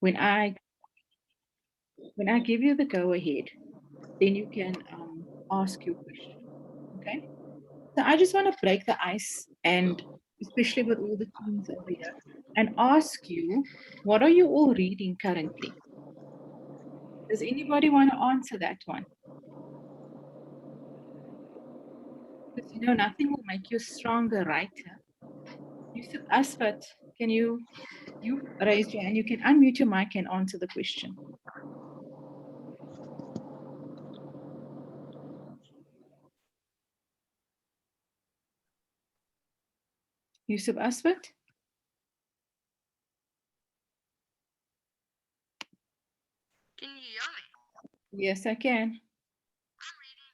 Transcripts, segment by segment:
When I give you the go ahead, then you can ask your question. Okay. So I just want to break the ice, and especially with all the teens over here, and ask you, what are you all reading currently? Does anybody want to answer that one? Because nothing will make you a stronger writer. Yusuf Asfat, can you raise your hand? You can unmute your mic and answer the question. Yusuf Asfat? Can you hear me? Yes, I can.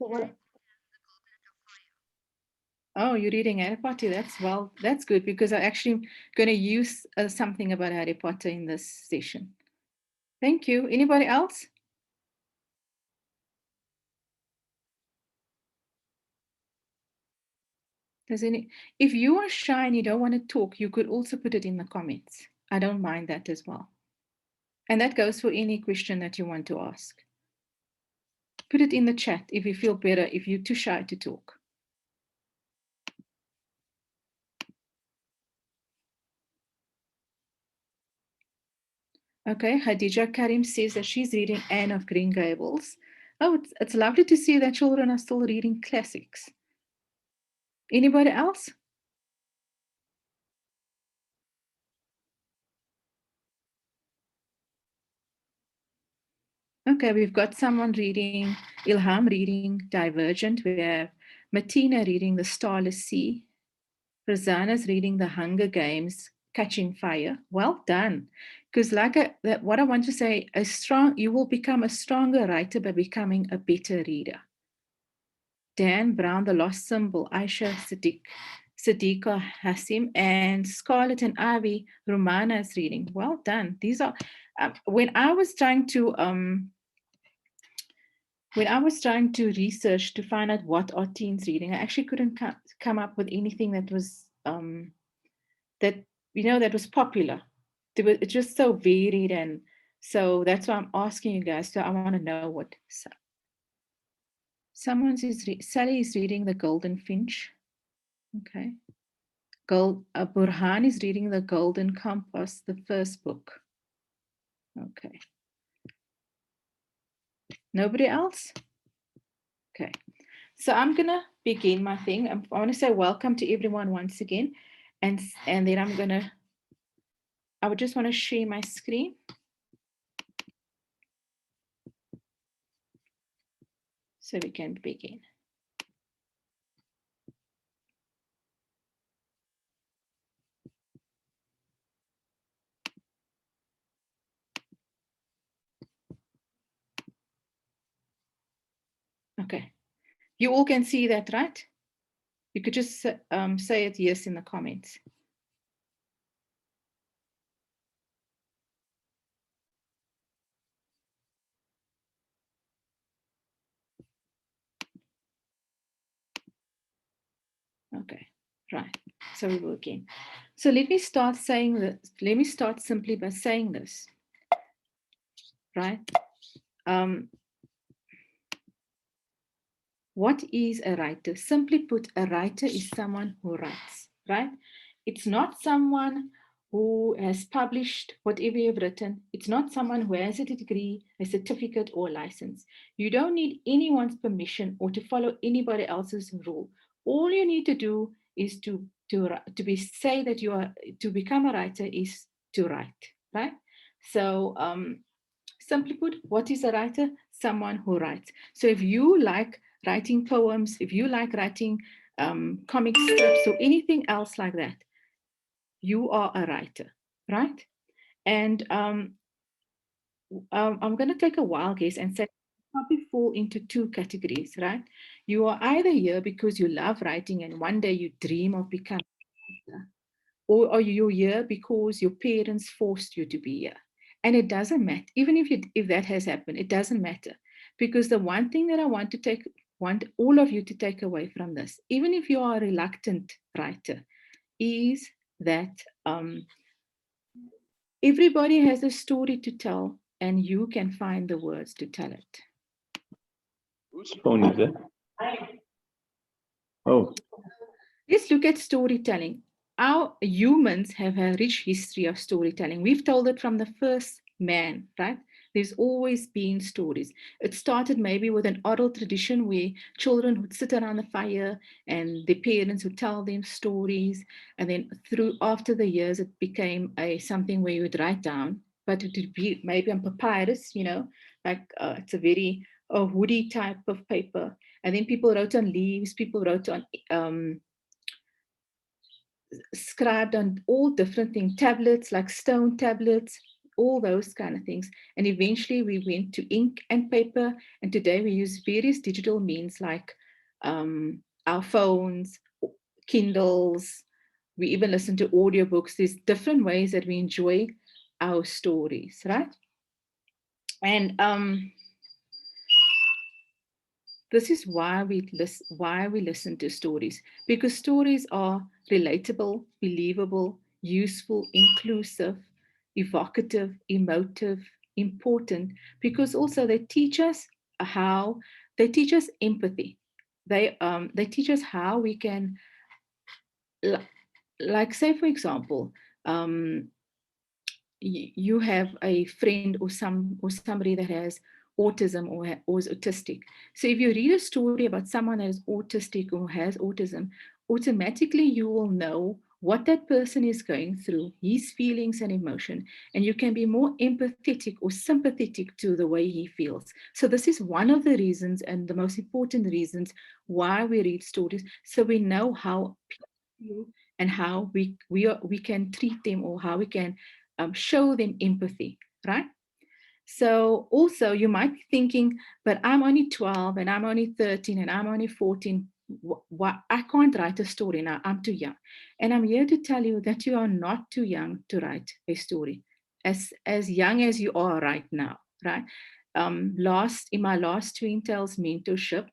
I'm reading Oh, you're reading Harry Potter. That's good because I'm actually going to use something about Harry Potter in this session. Thank you. Anybody else? If you are shy and you don't want to talk, you could also put it in the comments. I don't mind that as well. And that goes for any question that you want to ask. Put it in the chat if you feel better, if you're too shy to talk. Okay, Hadija Karim says that she's reading Anne of Green Gables. Oh, it's lovely to see that children are still reading classics. Anybody else? Okay, we've got someone reading, Ilham reading Divergent. We have Martina reading The Starless Sea. Rosanna's reading The Hunger Games, Catching Fire. Well done. Because what I want to say, you will become a stronger writer by becoming a better reader. Dan Brown, The Lost Symbol, Aisha Sadiqa Hassim, and Scarlet and Ivy, Romana's reading. Well done. These are when I was trying to research to find out what are teens reading, I actually couldn't come up with anything that was that was popular. It's just so varied, and so that's why I'm asking you guys. So I want to know what Sally is reading The Golden Finch. Okay. Burhan is reading The Golden Compass, the first book. Okay. Nobody else? Okay. So I'm gonna begin my thing. I want to say welcome to everyone once again, and then I would just want to share my screen. So we can begin. Okay. You all can see that, right? You could just say it yes in the comments. Okay, right. So we will again. So let me start saying this. Let me start simply by saying this, right? What is a writer? Simply put, a writer is someone who writes, right? It's not someone who has published whatever you've written. It's not someone who has a degree, a certificate, or a license. You don't need anyone's permission or to follow anybody else's rule. All you need to do is to say that you are to become a writer is to write, right? So simply put, what is a writer? Someone who writes. So if you like writing poems, if you like writing comic strips or anything else like that, you are a writer, right? And I'm going to take a wild guess and say probably fall into two categories, right? You are either here because you love writing and one day you dream of becoming a writer, or are you here because your parents forced you to be here? And it doesn't matter. Even if that has happened, it doesn't matter. Because the one thing that I want all of you to take away from this, even if you are a reluctant writer, is that Everybody has a story to tell, and you can find the words to tell it. Whose phone is it? Oh, Let's look at storytelling. Our humans have a rich history of storytelling. We've told it from the first man, right? There's always been stories. It started maybe with an oral tradition where children would sit around the fire and their parents would tell them stories. And then through after the years, it became a something where you would write down, but it would be maybe on papyrus, like it's a very woody type of paper. And then people wrote on leaves, people wrote on scribed on all different things, tablets like stone tablets, all those kind of things. And eventually we went to ink and paper. And today we use various digital means like our phones, Kindles. We even listen to audiobooks. There's different ways that we enjoy our stories, right? And this is why we listen to stories, because stories are relatable, believable, useful, inclusive, evocative, emotive, important, because also they teach us empathy. They teach us how we can, like say for example, um, you have a friend or somebody that has autism or is autistic. So if you read a story about someone that is autistic or has autism, automatically you will know what that person is going through, his feelings and emotion, and you can be more empathetic or sympathetic to the way he feels. So this is one of the reasons, and the most important reasons, why we read stories, so we know how people feel and how we can treat them, or how we can show them empathy, right? So also you might be thinking, but I'm only 12 and I'm only 13 and I'm only 14. I can't write a story now. I'm too young. And I'm here to tell you that you are not too young to write a story. As young as you are right now, right? In my last Twin Tales mentorship,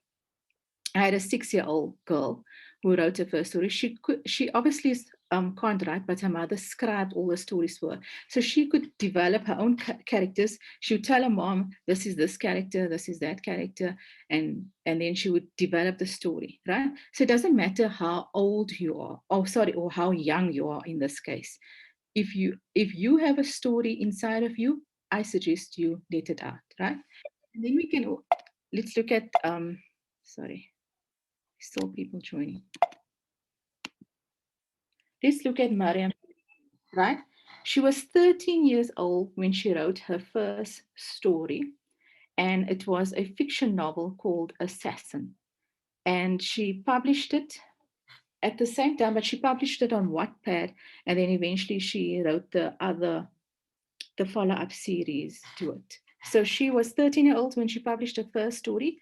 I had a 6-year-old girl who wrote her first story. She obviously can't write, but her mother scribed all the stories for her. So she could develop her own characters. She would tell her mom, this is this character, this is that character, and then she would develop the story, right? So it doesn't matter how old you are, or how young you are in this case. If you have a story inside of you, I suggest you let it out, right? And then let's look at sorry. Still people joining. Let's look at Maryam, right? She was 13 years old when she wrote her first story, and it was a fiction novel called Assassin. And she published it at the same time, but she published it on Wattpad, and then eventually she wrote the follow-up series to it. So she was 13 years old when she published her first story,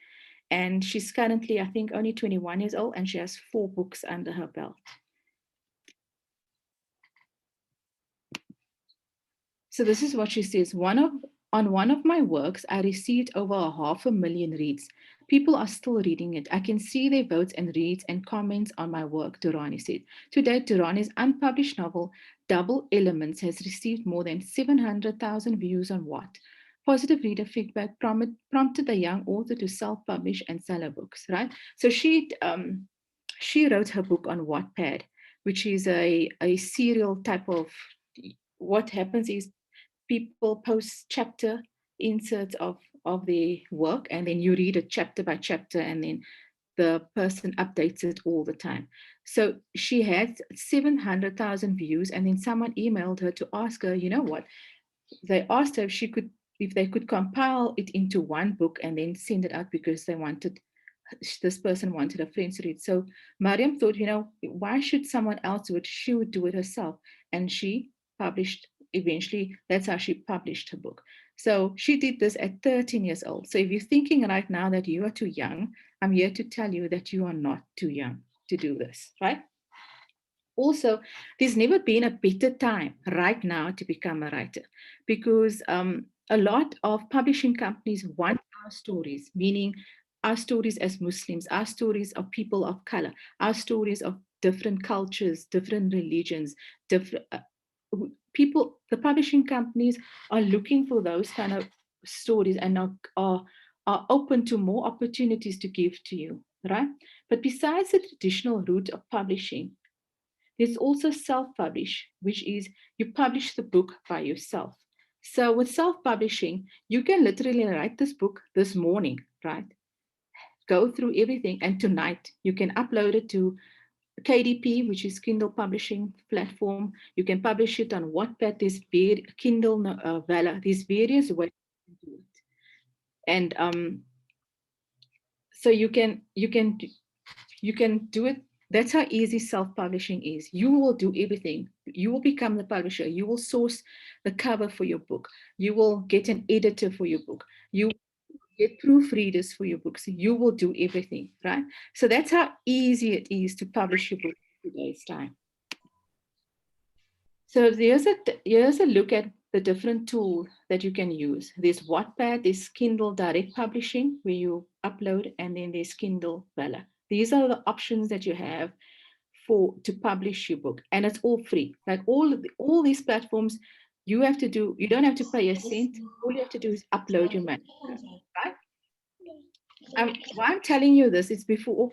and she's currently, I think, only 21 years old, and she has 4 books under her belt. So this is what she says. On one of my works, I received over 500,000 reads. People are still reading it. I can see their votes and reads and comments on my work, Durrani said. To date, Durrani's unpublished novel, Double Elements, has received more than 700,000 views on Watt. Positive reader feedback prompted the young author to self-publish and sell her books, right? So she wrote her book on Wattpad, which is a serial type of, what happens is people post chapter inserts of their work, and then you read it chapter by chapter, and then the person updates it all the time. So she had 700,000 views, and then someone emailed her to ask her, you know what, they asked her if they could compile it into one book and then send it out, because this person wanted a friend to read. So Maryam thought, why should someone else do it? She would do it herself. And she published, eventually, that's how she published her book. So she did this at 13 years old. So if you're thinking right now that you are too young, I'm here to tell you that you are not too young to do this, right? Also, there's never been a better time right now to become a writer, because a lot of publishing companies want our stories, meaning our stories as Muslims, our stories of people of color, our stories of different cultures, different religions, different. people, the publishing companies are looking for those kind of stories and are open to more opportunities to give to you, right? But besides the traditional route of publishing, there's also self-publish, which is you publish the book by yourself. So with self-publishing, you can literally write this book this morning, right? Go through everything, and tonight you can upload it to KDP, which is Kindle publishing platform. You can publish it on Wattpad. There's Kindle Vella. There's various ways to do it, and so you can do it. That's how easy self-publishing is. You will do everything. You will become the publisher. You will source the cover for your book. You will get an editor for your book. You get proofreaders for your books. You will do everything, right? So that's how easy it is to publish your book in today's time. So here's a look at the different tools that you can use. There's Wattpad, there's Kindle Direct Publishing, where you upload, and then there's Kindle Vella. These are the options that you have to publish your book, and it's all free. Like all these platforms, you don't have to pay a cent. All you have to do is upload your manuscript, right? Why I'm telling you this is before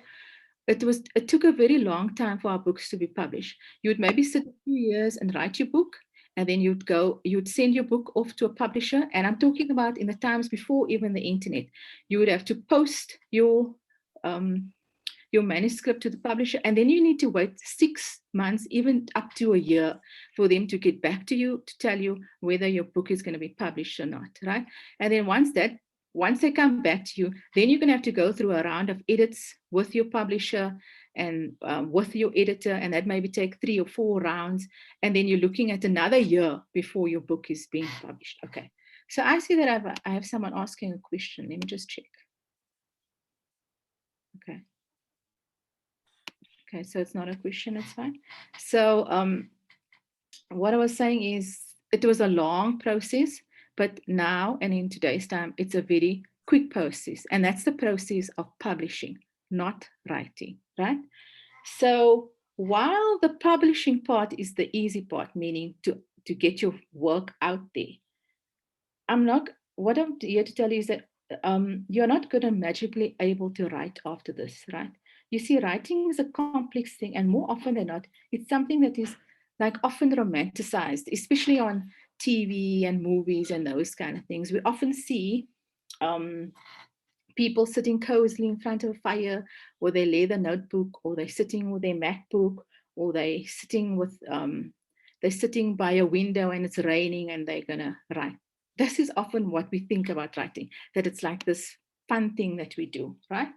it took a very long time for our books to be published. You would maybe sit a few years and write your book, and then you'd send your book off to a publisher. And I'm talking about in the times before even the internet. You would have to post your manuscript to the publisher, and then you need to wait 6 months, even up to a year, for them to get back to you to tell you whether your book is going to be published or not, right? And then once they come back to you, then you're going to have to go through a round of edits with your publisher and with your editor, and that maybe take 3 or 4 rounds, and then you're looking at another year before your book is being published. Okay, so I see that I have someone asking a question. Let me just check. Okay, so it's not a question, it's fine. So what I was saying is it was a long process, but now and in today's time, it's a very quick process. And that's the process of publishing, not writing, right? So while the publishing part is the easy part, meaning to get your work out there, what I'm here to tell you is that you're not going to magically able to write after this, right? You see, writing is a complex thing, and more often than not, it's something that is like often romanticized, especially on TV and movies and those kind of things. We often see people sitting cozily in front of a fire, or they lay the notebook, or they're sitting with their MacBook, or they're sitting by a window and it's raining and they're gonna write. This is often what we think about writing, that it's like this fun thing that we do, right?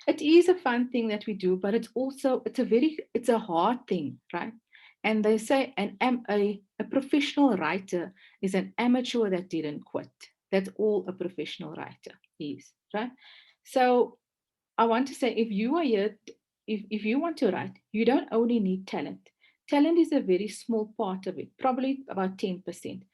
It is a fun thing that we do, but it's a hard thing, right? And they say a professional writer is an amateur that didn't quit. That's all a professional writer is, right? So I want to say, if you are here, if you want to write, you don't only need talent. Talent is a very small part of it, probably about 10%.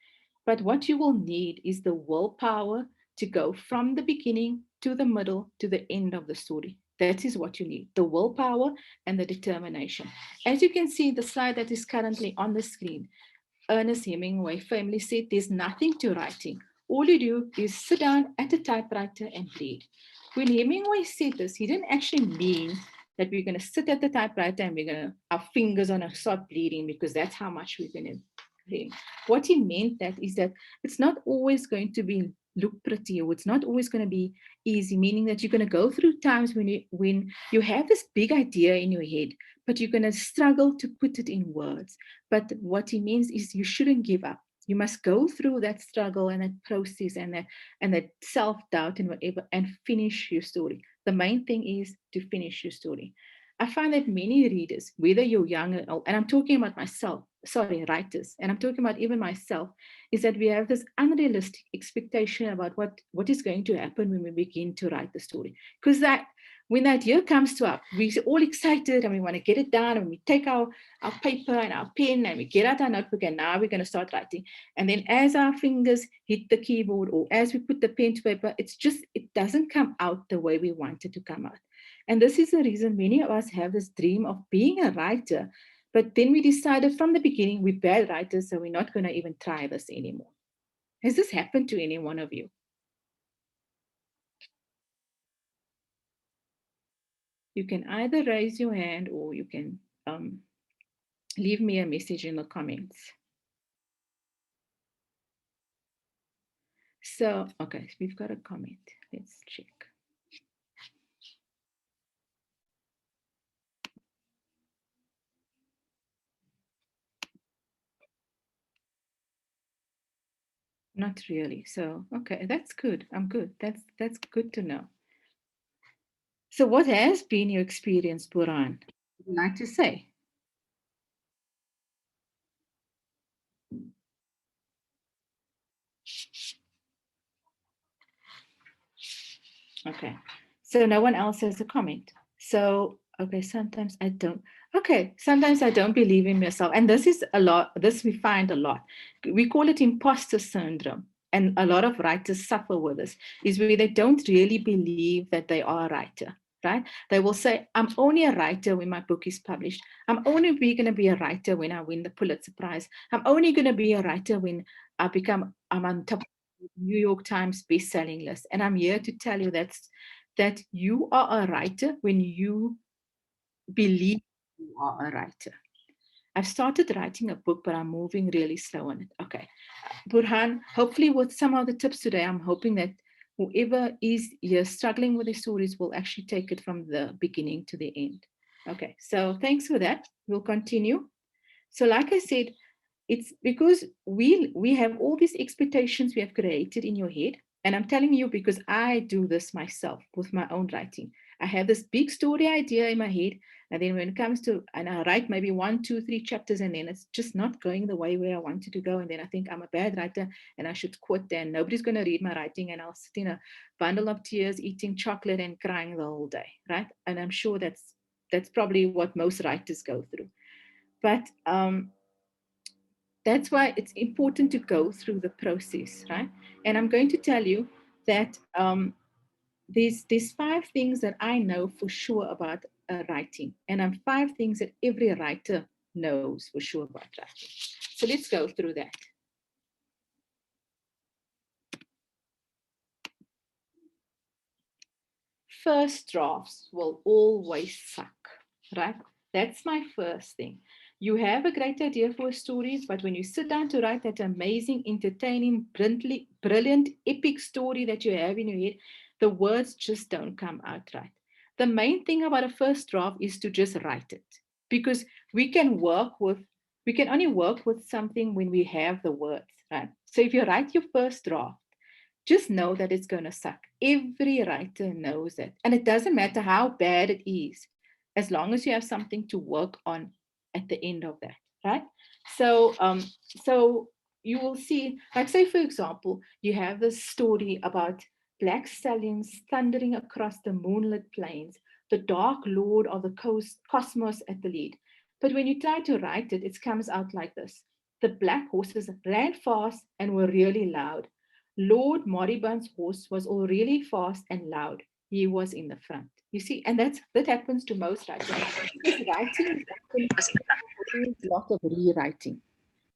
But what you will need is the willpower to go from the beginning to the middle to the end of the story. That is what you need, the willpower and the determination. As you can see, the slide that is currently on the screen, Ernest Hemingway famously said, there's nothing to writing. All you do is sit down at a typewriter and read. When Hemingway said this, he didn't actually mean that we're going to sit at the typewriter and our fingers are going to start bleeding, because that's how much we're going to read. What he meant that is that it's not always going to look pretty, or it's not always going to be easy, meaning that you're going to go through times when you have this big idea in your head, but you're going to struggle to put it in words. But what he means is you shouldn't give up. You must go through that struggle and that process and that self-doubt and whatever, and finish your story. The main thing is to finish your story. I find that many readers, whether you're young or old, and I'm talking about writers, and I'm talking about even myself, is that we have this unrealistic expectation about what is going to happen when we begin to write the story. Because when that year comes to up, we're all excited and we want to get it done, and we take our paper and our pen and we get out our notebook, and now we're going to start writing. And then as our fingers hit the keyboard, or as we put the pen to paper, it doesn't come out the way we want it to come out. And this is the reason many of us have this dream of being a writer, But then we decided from the beginning, we're bad writers, so we're not going to even try this anymore. Has this happened to any one of you? You can either raise your hand or you can leave me a message in the comments. So, okay, we've got a comment. Let's check. Not really. So, okay, that's good. I'm good. That's good to know. So what has been your experience, Buran? Would you like to say? Okay. So no one else has a comment. So, okay, sometimes I don't. Okay, sometimes I don't believe in myself. And this is a lot, this we find a lot. We call it imposter syndrome. And a lot of writers suffer with this, is where they don't really believe that they are a writer, right? They will say, I'm only a writer when my book is published. I'm only going to be a writer when I win the Pulitzer Prize. I'm only going to be a writer when I'm on top of the New York Times best-selling list. And I'm here to tell you that you are a writer when you believe you are a writer. I've started writing a book, but I'm moving really slow on it. Okay. Burhan, hopefully with some of the tips today, I'm hoping that whoever is here struggling with the stories will actually take it from the beginning to the end. Okay, so thanks for that. We'll continue. So like I said, it's because we have all these expectations we have created in your head. And I'm telling you because I do this myself with my own writing. I have this big story idea in my head. And then when it comes to, and I write maybe 1, 2, 3 chapters, and then it's just not going the way where I wanted to go. And then I think I'm a bad writer and I should quit, and nobody's going to read my writing. And I'll sit in a bundle of tears, eating chocolate and crying the whole day, right? And I'm sure that's probably what most writers go through. But that's why it's important to go through the process, right? And I'm going to tell you that there's 5 things that I know for sure about writing, and 5 things that every writer knows for sure about writing. So let's go through that. First drafts will always suck, right? That's my first thing. You have a great idea for a story, but when you sit down to write that amazing, entertaining, brilliant, epic story that you have in your head, the words just don't come out right. The main thing about a first draft is to just write it, because we can only work with something when we have the words, right? So if you write your first draft, just know that it's going to suck. Every writer knows it. And it doesn't matter how bad it is, as long as you have something to work on at the end of that, right? So you will see, like say, for example, you have this story about black stallions thundering across the moonlit plains, the dark lord of the cosmos at the lead. But when you try to write it, it comes out like this. The black horses ran fast and were really loud. Lord Moribund's horse was all really fast and loud. He was in the front. You see, and that happens to most writers. Because writing is a lot of rewriting.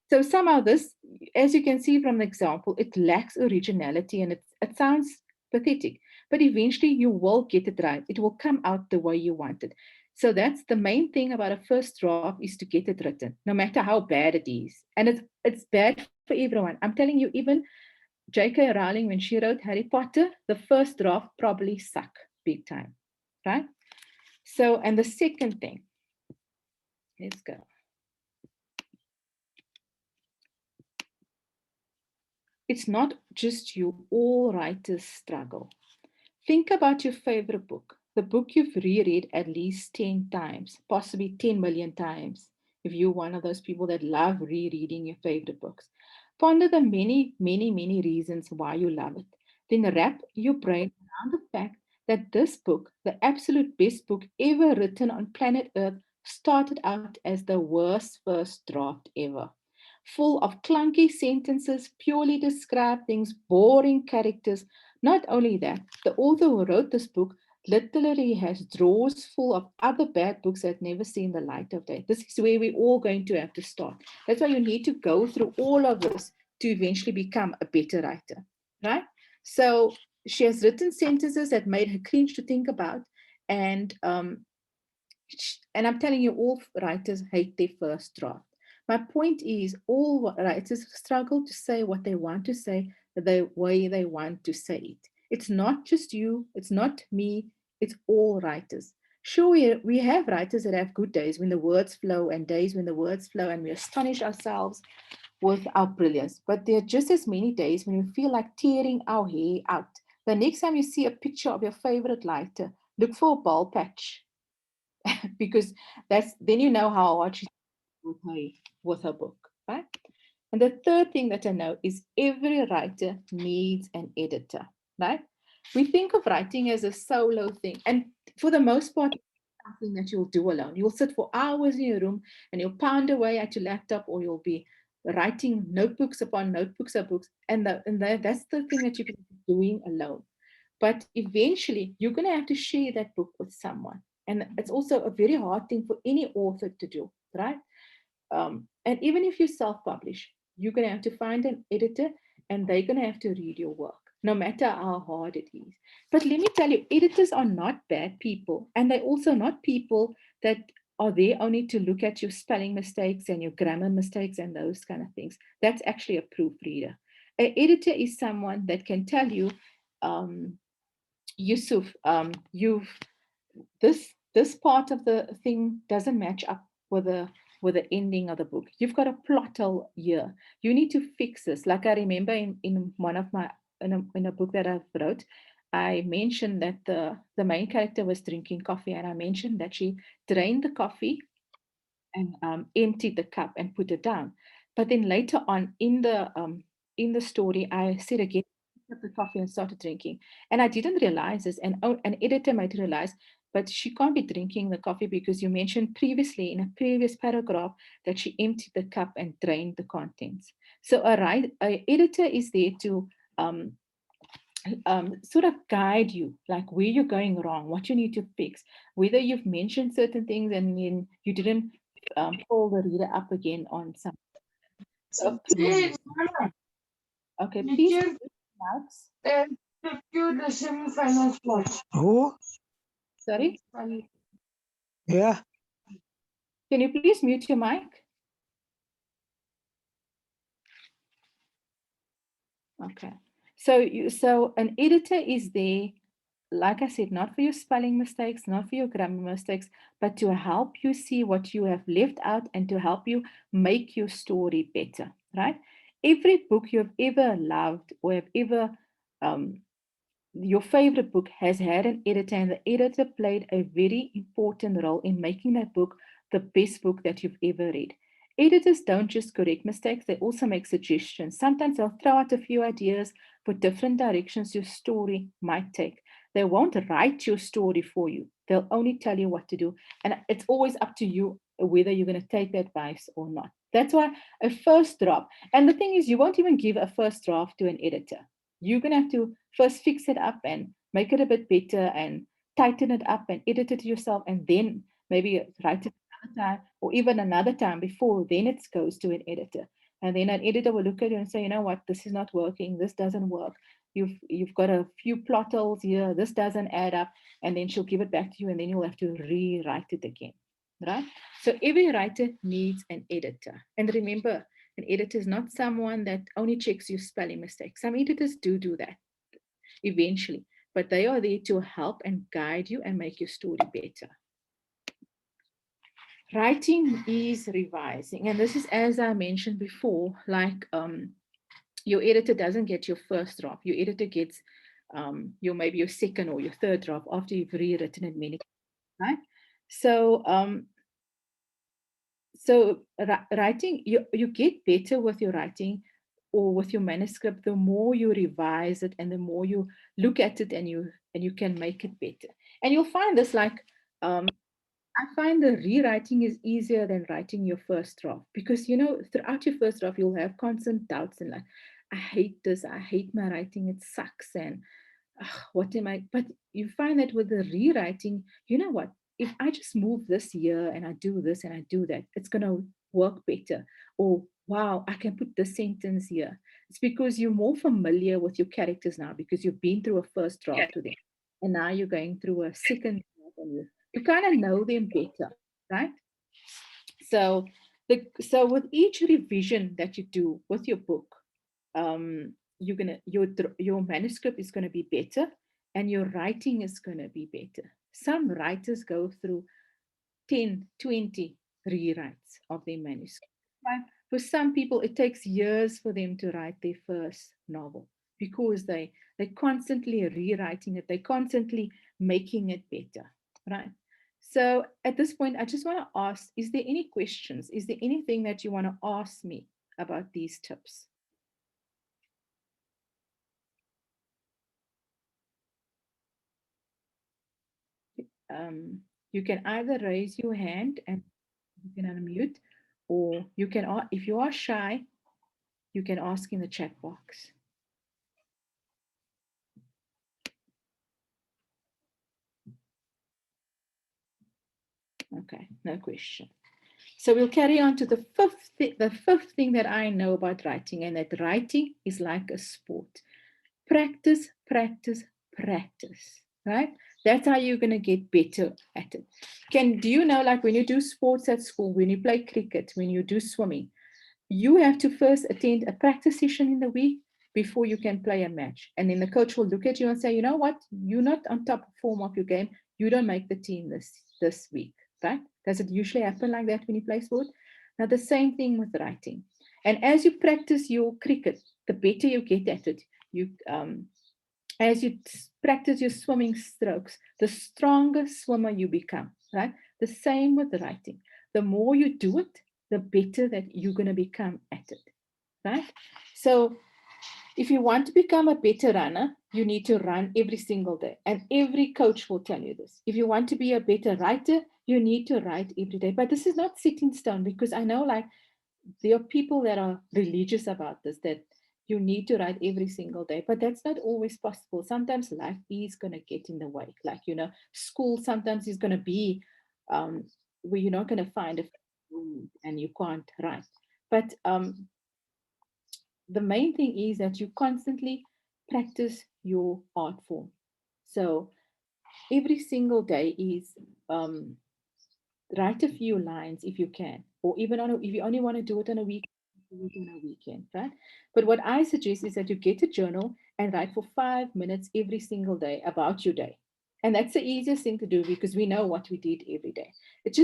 So somehow this, as you can see from the example, it lacks originality and it sounds pathetic. But eventually you will get it right. It will come out the way you want it. So that's the main thing about a first draft, is to get it written, no matter how bad it is. And it's bad for everyone. I'm telling you, even J.K. Rowling, when she wrote Harry Potter, the first draft probably sucked big time, right? So, and the second thing, let's go. It's not just you, all writers struggle. Think about your favorite book, the book you've reread at least 10 times, possibly 10 million times, if you're one of those people that love rereading your favorite books. Ponder the many, many, many reasons why you love it. Then wrap your brain around the fact that this book, the absolute best book ever written on planet Earth, started out as the worst first draft ever. Full of clunky sentences, purely describe things, boring characters. Not only that, the author who wrote this book literally has drawers full of other bad books that never seen the light of day. This is where we're all going to have to start. That's why you need to go through all of this to eventually become a better writer, right? So she has written sentences that made her cringe to think about, and I'm telling you, all writers hate their first draft. My point is, all writers struggle to say what they want to say the way they want to say it. It's not just you, it's not me, it's all writers. Sure, we have writers that have good days when the words flow and days when the words flow and we astonish ourselves with our brilliance. But there are just as many days when we feel like tearing our hair out. The next time you see a picture of your favorite writer, look for a bald patch because that's then you know how hard she's with her book, right? And the third thing that I know is every writer needs an editor, right? We think of writing as a solo thing, and for the most part, it's something that you'll do alone. You'll sit for hours in your room and you'll pound away at your laptop, or you'll be writing notebooks upon notebooks of books, and that's the thing that you can be doing alone. But eventually, you're going to have to share that book with someone. And it's also a very hard thing for any author to do, right? And even if you self publish, you're going to have to find an editor and they're going to have to read your work, no matter how hard it is. But let me tell you, editors are not bad people. And they're also not people that are there only to look at your spelling mistakes and your grammar mistakes and those kind of things. That's actually a proofreader. An editor is someone that can tell you, Yusuf, you've this part of the thing doesn't match up with the ending of the book. You've got a plot hole here. You need to fix this. Like I remember in one of my in a book that I've wrote, I mentioned that the main character was drinking coffee, and I mentioned that she drained the coffee and emptied the cup and put it down. But then later on in the story, I said again, picked up the coffee and started drinking. And I didn't realize this, and an editor might realize, but she can't be drinking the coffee because you mentioned previously in a previous paragraph that she emptied the cup and drained the contents. So a editor is there to um, sort of guide you, like where you're going wrong, what you need to fix, whether you've mentioned certain things and then you didn't pull the reader up again on some. So please, okay, please, Max. Secure the semi-final spot. Who? Sorry, Yeah. can you please mute your mic? Okay. So an editor is there, like I said, not for your spelling mistakes, not for your grammar mistakes, but to help you see what you have left out and to help you make your story better, right? Every book you've ever loved or have ever um, your favorite book has had an editor, and the editor played a very important role in making that book the best book that you've ever read. Editors don't just correct mistakes, they also make suggestions. Sometimes they'll throw out a few ideas for different directions your story might take. They won't write your story for you, they'll only tell you what to do. And it's always up to you whether you're going to take the advice or not. That's why a first draft, and the thing is, you won't even give a first draft to an editor. You're going to have to first fix it up and make it a bit better and tighten it up and edit it yourself, and then maybe write it another time or even another time before then it goes to an editor. And then an editor will look at you and say, you know what, this is not working, this doesn't work, you've got a few plot holes here, this doesn't add up, and then she'll give it back to you and then you'll have to rewrite it again, right? So every writer needs an editor. And remember, an editor is not someone that only checks your spelling mistakes. Some editors do that eventually, but they are there to help and guide you and make your story better. Writing is revising, and this is, as I mentioned before, like your editor doesn't get your first draft. Your editor gets your maybe your second or your third draft after you've rewritten it many times, right? So writing, you get better with your writing or with your manuscript the more you revise it and the more you look at it and you can make it better. And you'll find this, like I find the rewriting is easier than writing your first draft, because throughout your first draft you'll have constant doubts and like, I hate this, I hate my writing, it sucks, and what am I? But you find that with the rewriting, you know what? If I just move this here and I do this and I do that, it's going to work better. Or, wow, I can put this sentence here. It's because you're more familiar with your characters now because you've been through a first draft with them. And now you're going through a second draft and you kind of know them better, right? So, so with each revision that you do with your book, you're gonna your manuscript is gonna be better, and your writing is gonna be better. Some writers go through 10, 20 rewrites of their manuscript. Right? For some people, it takes years for them to write their first novel because they're constantly rewriting it, they're constantly making it better, right? So at this point, I just want to ask, is there any questions? Is there anything that you want to ask me about these tips? Um, you can either raise your hand and you can unmute, or you can, if you are shy, you can ask in the chat box. Okay, no question. So we'll carry on to the fifth thing that I know about writing, and that writing is like a sport. Practice, practice, practice, right? That's how you're going to get better at it. Do you know, like when you do sports at school, when you play cricket, when you do swimming, you have to first attend a practice session in the week before you can play a match. And then the coach will look at you and say, you know what, you're not on top form of your game. You don't make the team this week, right? Does it usually happen like that when you play sport? Now, the same thing with writing. And as you practice your cricket, the better you get at it. As you practice your swimming strokes, the stronger swimmer you become, right? The same with writing. The more you do it, the better that you're going to become at it, right? So if you want to become a better runner, you need to run every single day. And every coach will tell you this. If you want to be a better writer, you need to write every day. But this is not set in stone, because I know, like, there are people that are religious about this, that you need to write every single day, but that's not always possible. Sometimes life is going to get in the way. Like, school sometimes is going to be where you're not going to find a and you can't write. But the main thing is that you constantly practice your art form. So every single day is write a few lines if you can, or even if you only want to do it on a week, do it on a weekend, right? But what I suggest is that you get a journal and write for 5 minutes every single day about your day. And that's the easiest thing to do because we know what we did every day. It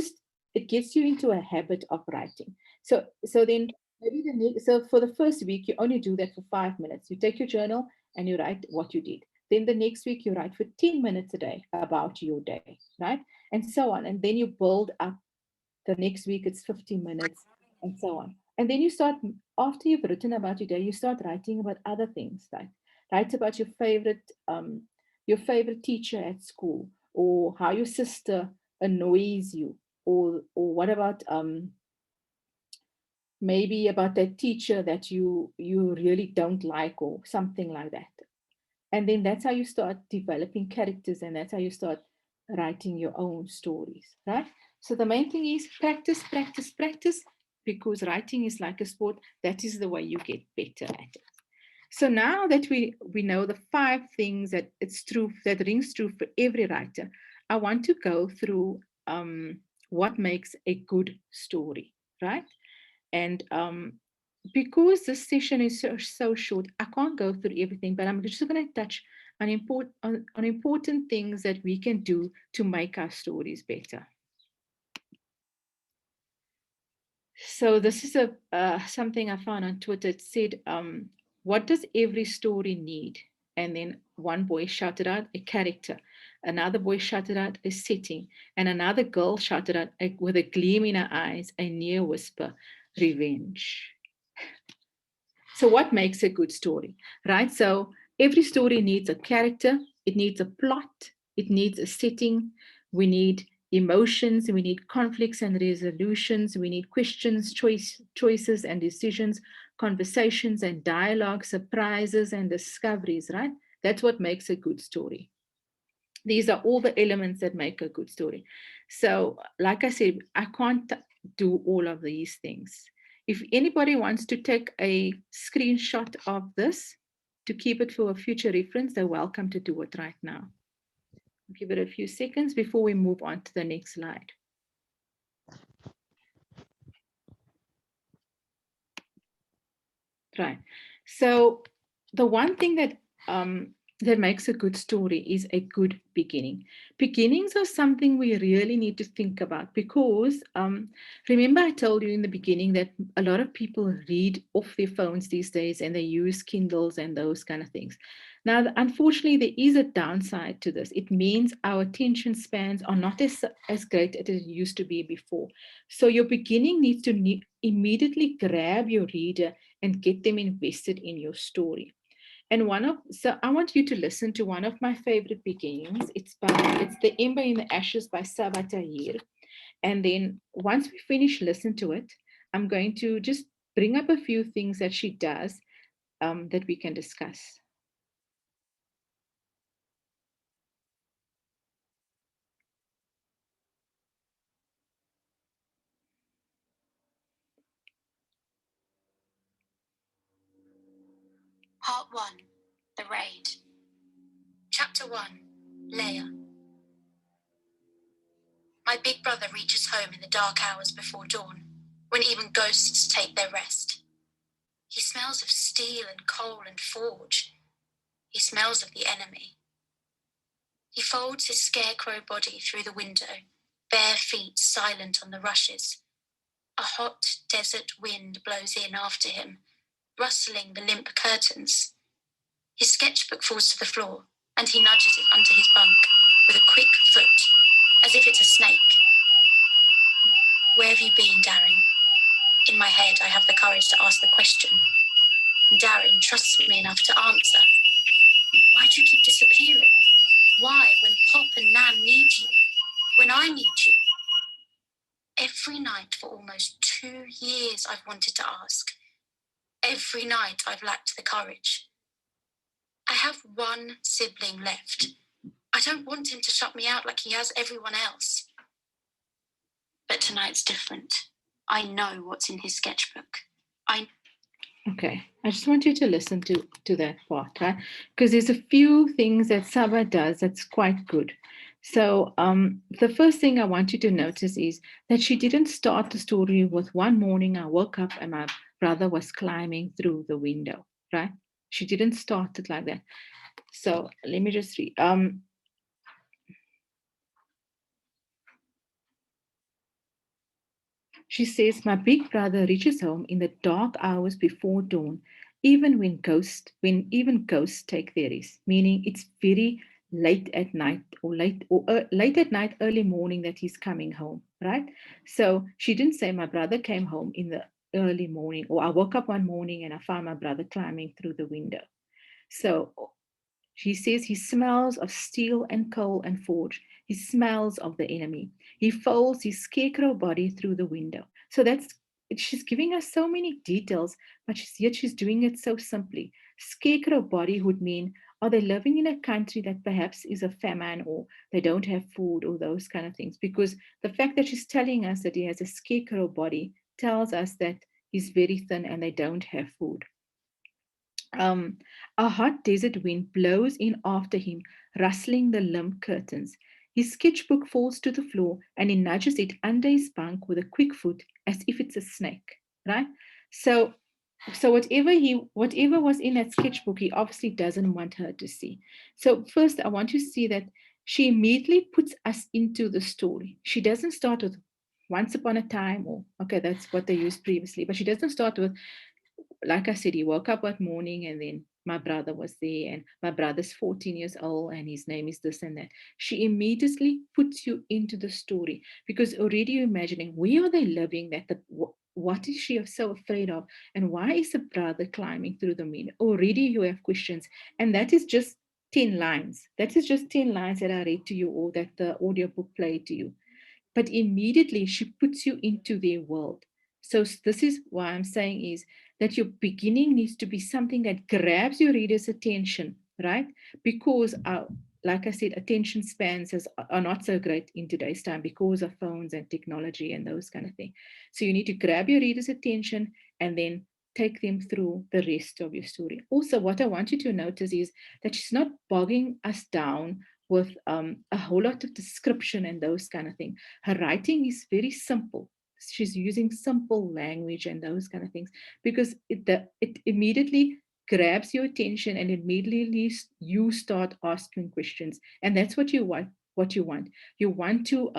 gets you into a habit of writing. So then maybe so for the first week you only do that for 5 minutes. You take your journal and you write what you did. Then the next week you write for 10 minutes a day about your day, right? And so on. And then you build up. The next week it's 50 minutes, and so on. And then you start, after you've written about your day, you start writing about other things, like write about your favorite teacher at school, or how your sister annoys you, or what about maybe about that teacher that you really don't like, or something like that. And then that's how you start developing characters, and that's how you start writing your own stories, right? So the main thing is practice, practice, practice, because writing is like a sport. That is the way you get better at it. So now that we know the 5 things that that rings true for every writer, I want to go through what makes a good story, right? And because this session is so short, I can't go through everything, but I'm just going to touch on important things that we can do to make our stories better. So this is something I found on Twitter. It said, what does every story need? And then one boy shouted out, a character. Another boy shouted out, a setting. And another girl shouted out, with a gleam in her eyes, a near whisper, revenge. So what makes a good story, right? So every story needs a character, it needs a plot, it needs a setting, we need emotions, we need conflicts and resolutions, we need questions, choices and decisions, conversations and dialogue, surprises and discoveries, right? That's what makes a good story. These are all the elements that make a good story. So, like I said, I can't do all of these things. If anybody wants to take a screenshot of this to keep it for a future reference, they're welcome to do it right now. Give it a few seconds before we move on to the next slide. Right. So the one thing that makes a good story is a good beginning. Beginnings are something we really need to think about because remember I told you in the beginning that a lot of people read off their phones these days and they use Kindles and those kind of things. Now, unfortunately, there is a downside to this. It means our attention spans are not as great as it used to be before. So your beginning needs to immediately grab your reader and get them invested in your story. And so I want you to listen to one of my favorite beginnings. It's The Ember in the Ashes by Saba Tahir. And then once we finish listening to it, I'm going to just bring up a few things that she does that we can discuss. Part 1, The Raid. Chapter 1, Leia. My big brother reaches home in the dark hours before dawn, when even ghosts take their rest. He smells of steel and coal and forge. He smells of the enemy. He folds his scarecrow body through the window, bare feet silent on the rushes. A hot desert wind blows in after him, rustling the limp curtains. His sketchbook falls to the floor, and he nudges it under his bunk with a quick foot, as if it's a snake. Where have you been, Darren? In my head, I have the courage to ask the question. Darren trusts me enough to answer. Why do you keep disappearing? Why, when Pop and Nan need you? When I need you? Every night for almost 2 years I've wanted to ask. Every night I've lacked the courage. I have one sibling left. I don't want him to shut me out like he has everyone else. But tonight's different. I know what's in his sketchbook. Okay, I just want you to listen to that part, right? Because there's a few things that Saba does that's quite good. So the first thing I want you to notice is that she didn't start the story with one morning I woke up and my brother was climbing through the window, right? She didn't start it like that. So let me just read. She says, my big brother reaches home in the dark hours before dawn, even even ghosts take their rest, meaning it's very late at night or late at night, early morning that he's coming home, right? So she didn't say my brother came home in the early morning, or I woke up one morning and I found my brother climbing through the window. So she says he smells of steel and coal and forge. He smells of the enemy. He folds his scarecrow body through the window. So she's giving us so many details, but yet she's doing it so simply. Scarecrow body would mean, are they living in a country that perhaps is a famine or they don't have food or those kind of things? Because the fact that she's telling us that he has a scarecrow body tells us that he's very thin and they don't have food. A hot desert wind blows in after him, rustling the limp curtains. His sketchbook falls to the floor and he nudges it under his bunk with a quick foot as if it's a snake, right? So whatever was in that sketchbook, he obviously doesn't want her to see. So first I want you to see that she immediately puts us into the story. She doesn't start with once upon a time, or okay, that's what they used previously, but she doesn't start with, like I said, he woke up that morning and then my brother was there and my brother's 14 years old and his name is this and that. She immediately puts you into the story because already you're imagining where are they living, what is she so afraid of, and why is the brother climbing through the window? Already you have questions, and that is just 10 lines. That is just 10 lines that I read to you or that the audiobook played to you. But immediately she puts you into their world. So this is why I'm saying is that your beginning needs to be something that grabs your reader's attention, right? Because like I said, attention spans are not so great in today's time because of phones and technology and those kind of things. So you need to grab your reader's attention and then take them through the rest of your story. Also, what I want you to notice is that she's not bogging us down with a whole lot of description and those kind of things. Her writing is very simple. She's using simple language and those kind of things because it immediately grabs your attention and immediately you start asking questions. And that's what you want. You want to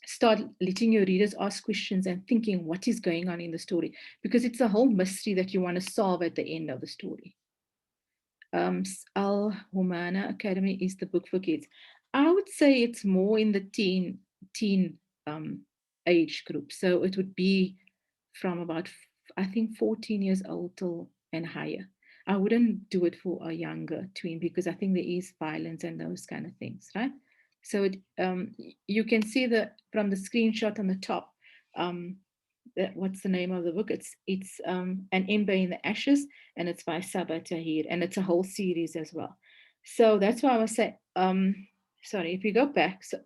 start letting your readers ask questions and thinking what is going on in the story, because it's a whole mystery that you want to solve at the end of the story. Al Humana Academy is the book for kids. I would say it's more in the teen age group. So it would be from about, I think, 14 years old till and higher. I wouldn't do it for a younger tween because I think there is violence and those kind of things, right? So you can see from the screenshot on the top, what's the name of the book? It's An Ember in the Ashes, and it's by Saba Tahir, and it's a whole series as well. So that's why I was saying, sorry, if you go back, so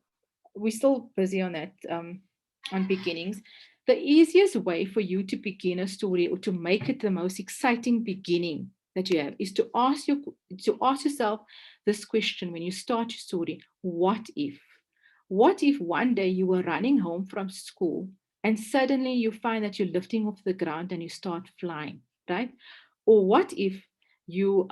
we're still busy on that, on beginnings. The easiest way for you to begin a story or to make it the most exciting beginning that you have is to ask yourself this question when you start your story: what if? What if one day you were running home from school and suddenly you find that you're lifting off the ground and you start flying, right? Or what if you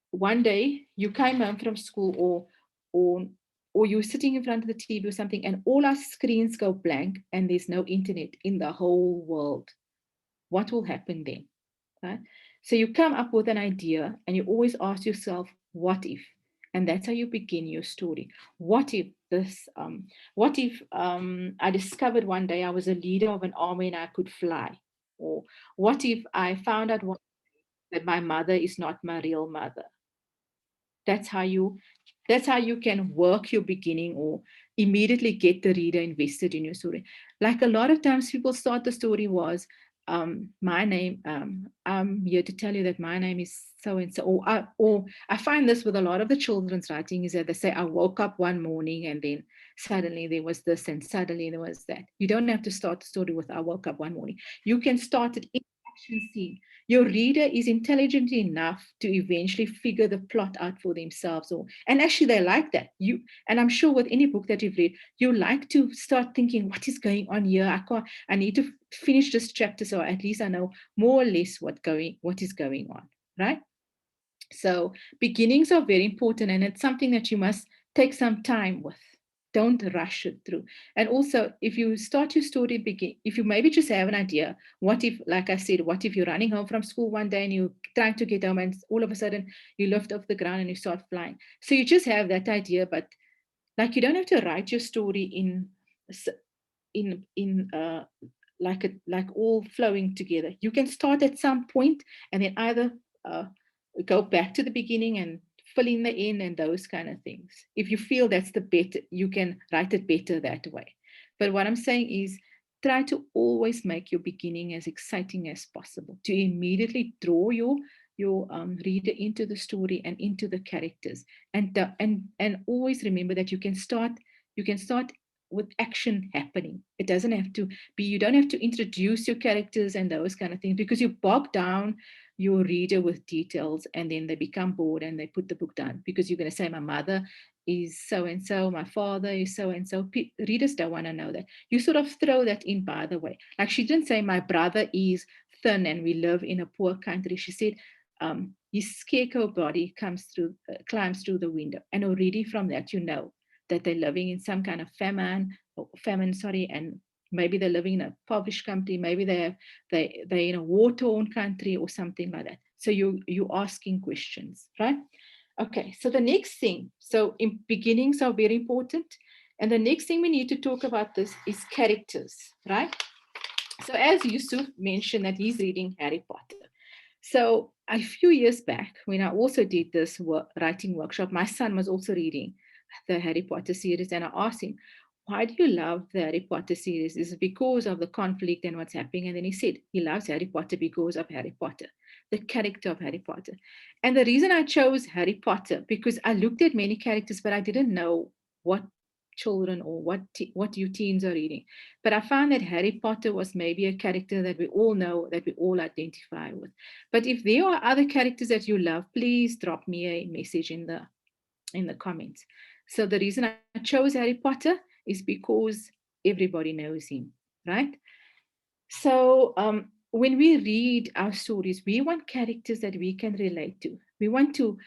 one day you came home from school, or or you're sitting in front of the TV or something, and all our screens go blank and there's no internet in the whole world? What will happen then? Right? So you come up with an idea and you always ask yourself, what if? And that's how you begin your story. What if I discovered one day I was a leader of an army and I could fly? Or what if I found out that my mother is not my real mother? That's how you can work your beginning or immediately get the reader invested in your story. Like a lot of times people start the story was, my name, I'm here to tell you that my name is so and so. Or I find this with a lot of the children's writing is that they say, I woke up one morning and then suddenly there was this and suddenly there was that. You don't have to start the story with I woke up one morning. You can start it in action scene. Your reader is intelligent enough to eventually figure the plot out for themselves, and actually they like that. And I'm sure with any book that you've read, you like to start thinking, what is going on here? I need to finish this chapter so at least I know more or less what is going on, right? So beginnings are very important, and it's something that you must take some time with. Don't rush it through. And also, if you start your story, if you maybe just have an idea, what if, like I said, what if you're running home from school one day and you're trying to get home and all of a sudden you lift off the ground and you start flying? So you just have that idea, but like you don't have to write your story in like all flowing together. You can start at some point and then either go back to the beginning and fill in the end and those kind of things. If you feel that's the better, you can write it better that way. But what I'm saying is try to always make your beginning as exciting as possible to immediately draw your reader into the story and into the characters, and always remember that you can start with action happening. It doesn't have to be, you don't have to introduce your characters and those kind of things, because you bog down your reader with details and then they become bored and they put the book down because you're going to say my mother is so and so, my father is so and so. Readers don't want to know that. You sort of throw that in by the way. Like she didn't say my brother is thin and we live in a poor country. She said his scarecrow body climbs through the window, and already from that you know that they're living in some kind of famine, and maybe they're living in a impoverished country, maybe they're in a war-torn country or something like that. So you're asking questions, right? Okay, so the next thing, so in beginnings are very important, and the next thing we need to talk about this is characters, right? So as Yusuf mentioned that he's reading Harry Potter. So a few years back, when I also did this writing workshop, my son was also reading the Harry Potter series, and I asked him, why do you love the Harry Potter series? Is it because of the conflict and what's happening? And then he said he loves Harry Potter because of Harry Potter. the character of Harry Potter. And the reason I chose Harry Potter, because I looked at many characters, but I didn't know what children or what you teens are reading. But I found that Harry Potter was maybe a character that we all know, that we all identify with. But if there are other characters that you love, please drop me a message in the comments. So the reason I chose Harry Potter is because everybody knows him, right? So when we read our stories, we want characters that we can relate to. We want to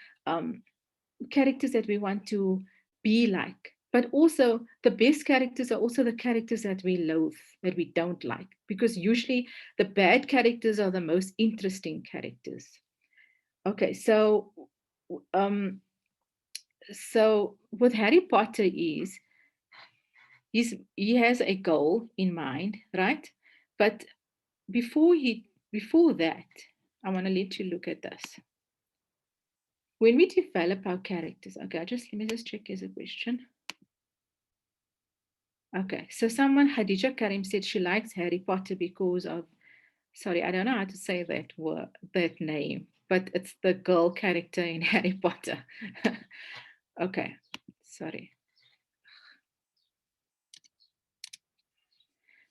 characters that we want to be like. But also, the best characters are also the characters that we loathe, that we don't like, because usually the bad characters are the most interesting characters. Okay, um, so with Harry Potter he has a goal in mind, right? But before that, I want to let you look at this. When we develop our characters, okay, let me just check as a question. Okay, so someone, Hadija Karim, said she likes Harry Potter because of, sorry, I don't know how to say that name, but it's the girl character in Harry Potter. Okay, sorry.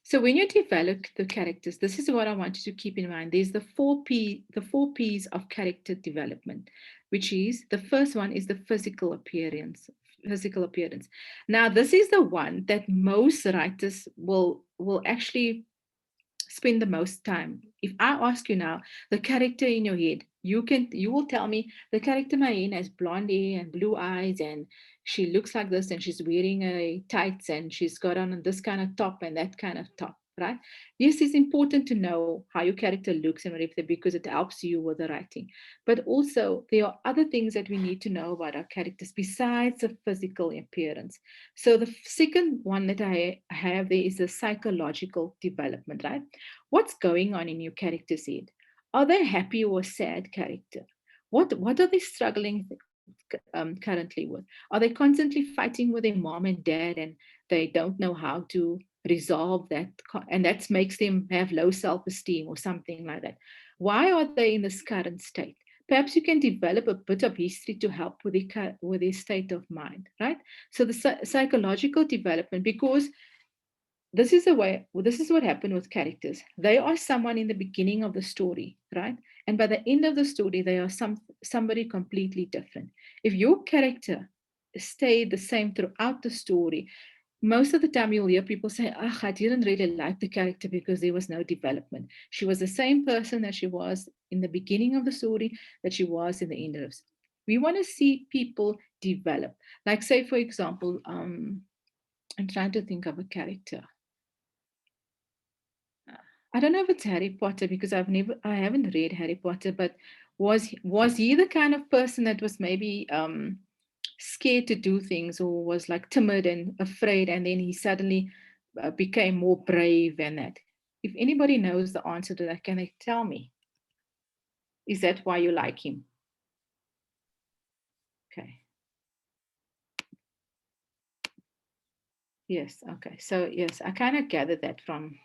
So when you develop the characters, this is what I want you to keep in mind. There's the four P's of character development, which is, the first one is the physical appearance. Now, this is the one that most writers will actually spend the most time. If I ask you now, the character in your head, you will tell me the character Mayen has blonde hair and blue eyes, and she looks like this, and she's wearing a tights, and she's got on this kind of top and that kind of top, right? Yes, it's important to know how your character looks and whatever, because it helps you with the writing. But also, there are other things that we need to know about our characters besides the physical appearance. So the second one that I have there is the psychological development, right? What's going on in your character's head? Are they happy or sad character? What are they struggling currently with? Are they constantly fighting with their mom and dad, and they don't know how to resolve that, and that makes them have low self-esteem or something like that? Why are they in this current state? Perhaps you can develop a bit of history to help with their state of mind, right? So the psychological development, because this is what happened with characters. They are someone in the beginning of the story, right? And by the end of the story, they are somebody completely different. If your character stayed the same throughout the story, most of the time you'll hear people say, I didn't really like the character because there was no development. She was the same person that she was in the beginning of the story that she was in the end of it. We want to see people develop. Like, say, for example, I'm trying to think of a character. I don't know if it's Harry Potter, because I haven't read Harry Potter, but was he the kind of person that was maybe scared to do things, or was like timid and afraid, and then he suddenly became more brave and that? If anybody knows the answer to that, can they tell me? Is that why you like him? Okay. Yes, okay. So yes, I kind of gathered that from.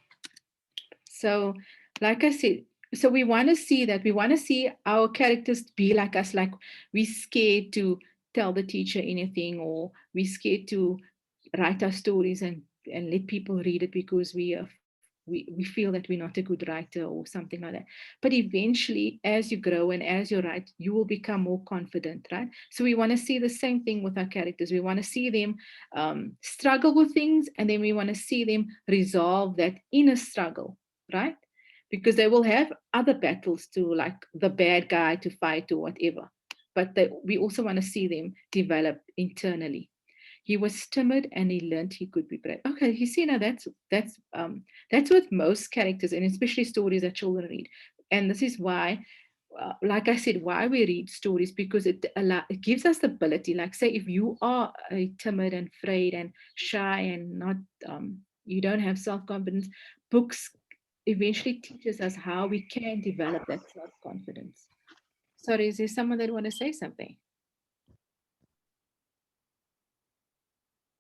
So, like I said, so we want to see that. We want to see our characters be like us, like we're scared to tell the teacher anything, or we're scared to write our stories and let people read it because we feel that we're not a good writer or something like that. But eventually, as you grow and as you write, you will become more confident, right? So we want to see the same thing with our characters. We want to see them struggle with things, and then we want to see them resolve that inner struggle, right? Because they will have other battles to, like the bad guy to fight or whatever. But we also want to see them develop internally. He was timid and he learned he could be brave. Okay, you see, now that's with most characters, and especially stories that children read. And this is why, like I said, why we read stories, because it gives us the ability. Like, say, if you are timid and afraid and shy and not, you don't have self-confidence, books eventually teaches us how we can develop that self-confidence. Sorry, is there someone that want to say something?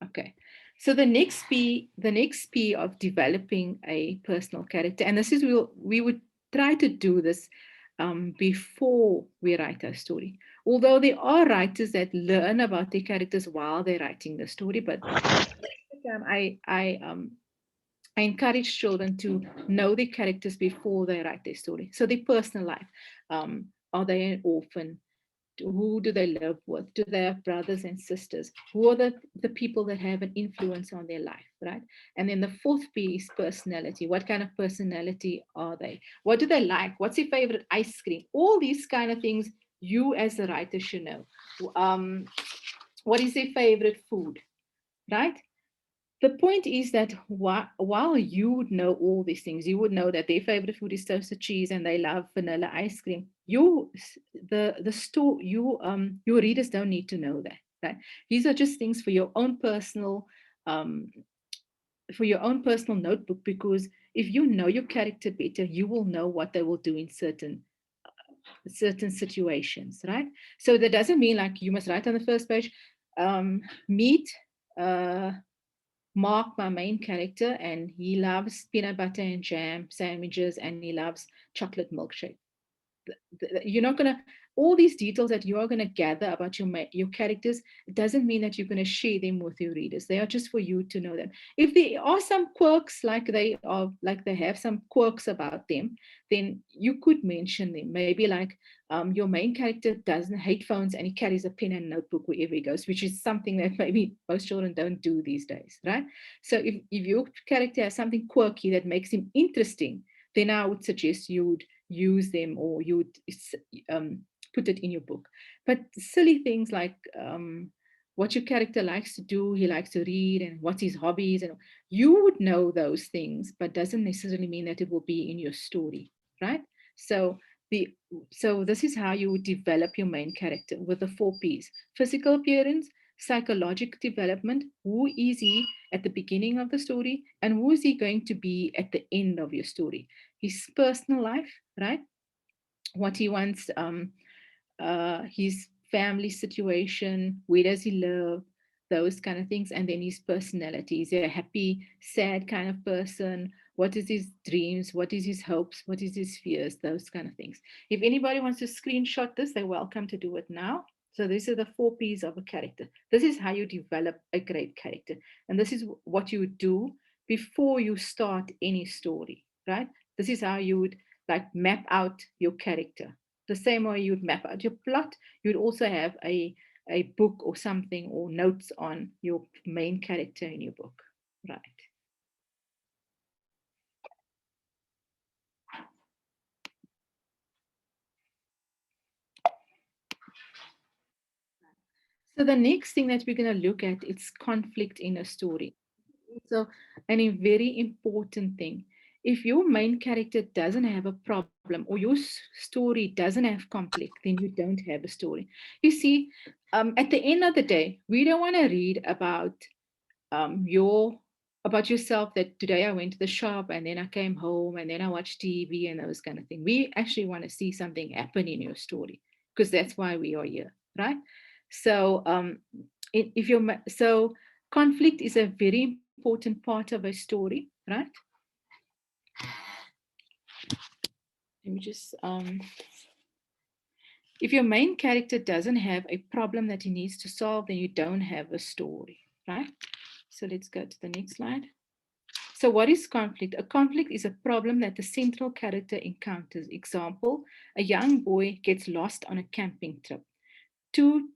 Okay, so the next P of developing a personal character, and this is we would try to do this before we write our story. Although there are writers that learn about their characters while they're writing the story, but I encourage children to know their characters before they write their story. So their personal life. Are they an orphan? Who do they live with? Do they have brothers and sisters? Who are the people that have an influence on their life, right? And then the fourth P is personality. What kind of personality are they? What do they like? What's their favorite ice cream? All these kind of things you as a writer should know. What is their favorite food, right? The point is that while you would know all these things, you would know that their favorite food is toasted cheese and they love vanilla ice cream. Your readers don't need to know that, right? These are just things for your own personal um, notebook, because if you know your character better, you will know what they will do in certain situations, right? So that doesn't mean like you must write on the first page, meet Mark, my main character, and he loves peanut butter and jam sandwiches, and he loves chocolate milkshake. You're not going to, all these details that you are going to gather about your characters, it doesn't mean that you're going to share them with your readers. They are just for you to know them. If there are some quirks, like they have some quirks about them, then you could mention them. Maybe like your main character doesn't hate phones and he carries a pen and notebook wherever he goes, which is something that maybe most children don't do these days, right? So if your character has something quirky that makes him interesting, then I would suggest you would use them, or you would put it in your book. But silly things like what your character likes to do, he likes to read, and what's his hobbies, and you would know those things, but doesn't necessarily mean that it will be in your story, right? So this is how you would develop your main character with the 4 P's: physical appearance, psychological development, who is he at the beginning of the story, and who is he going to be at the end of your story. His personal life, right? What he wants, his family situation, where does he live, those kind of things. And then his personality. Is he a happy, sad kind of person? What is his dreams? What is his hopes? What is his fears? Those kind of things. If anybody wants to screenshot this, they're welcome to do it now. So these are the 4 P's of a character. This is how you develop a great character. And this is what you would do before you start any story, right? This is how you would like map out your character. The same way you would map out your plot, you'd also have a book or something, or notes on your main character in your book, right? So the next thing that we're going to look at is conflict in a story. So, and a very important thing, if your main character doesn't have a problem, or your story doesn't have conflict, then you don't have a story. You see, at the end of the day, we don't want to read about about yourself, that today I went to the shop and then I came home and then I watched TV and those kind of things. We actually want to see something happen in your story, because that's why we are here, right? So if you're so conflict is a very important part of a story, right? Let me just if your main character doesn't have a problem that he needs to solve, then you don't have a story, right? So let's go to the next slide. So what is conflict? A conflict is a problem that the central character encounters. Example, a young boy gets lost on a camping trip. Twin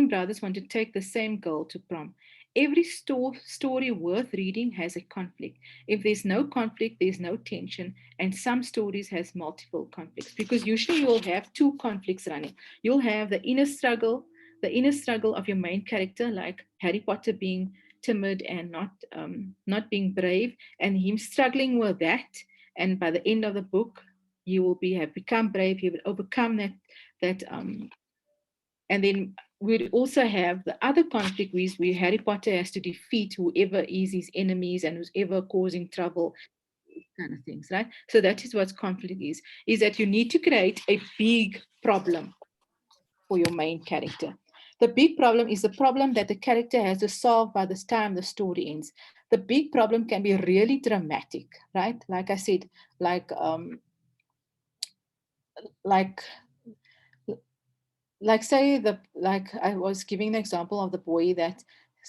brothers want to take the same girl to prom. Every story worth reading has a conflict. If there's no conflict, there's no tension, and some stories has multiple conflicts, because usually you'll have 2 conflicts running. You'll have the inner struggle of your main character, like Harry Potter being timid and not being brave, and him struggling with that. And by the end of the book, you will have become brave. You will overcome that and then we'd also have the other conflict where Harry Potter has to defeat whoever is his enemies and who's ever causing trouble, kind of things, right? So that is what conflict is that you need to create a big problem for your main character. The big problem is the problem that the character has to solve by the time the story ends. The big problem can be really dramatic, right? Like I said, like like say I was giving the example of the boy that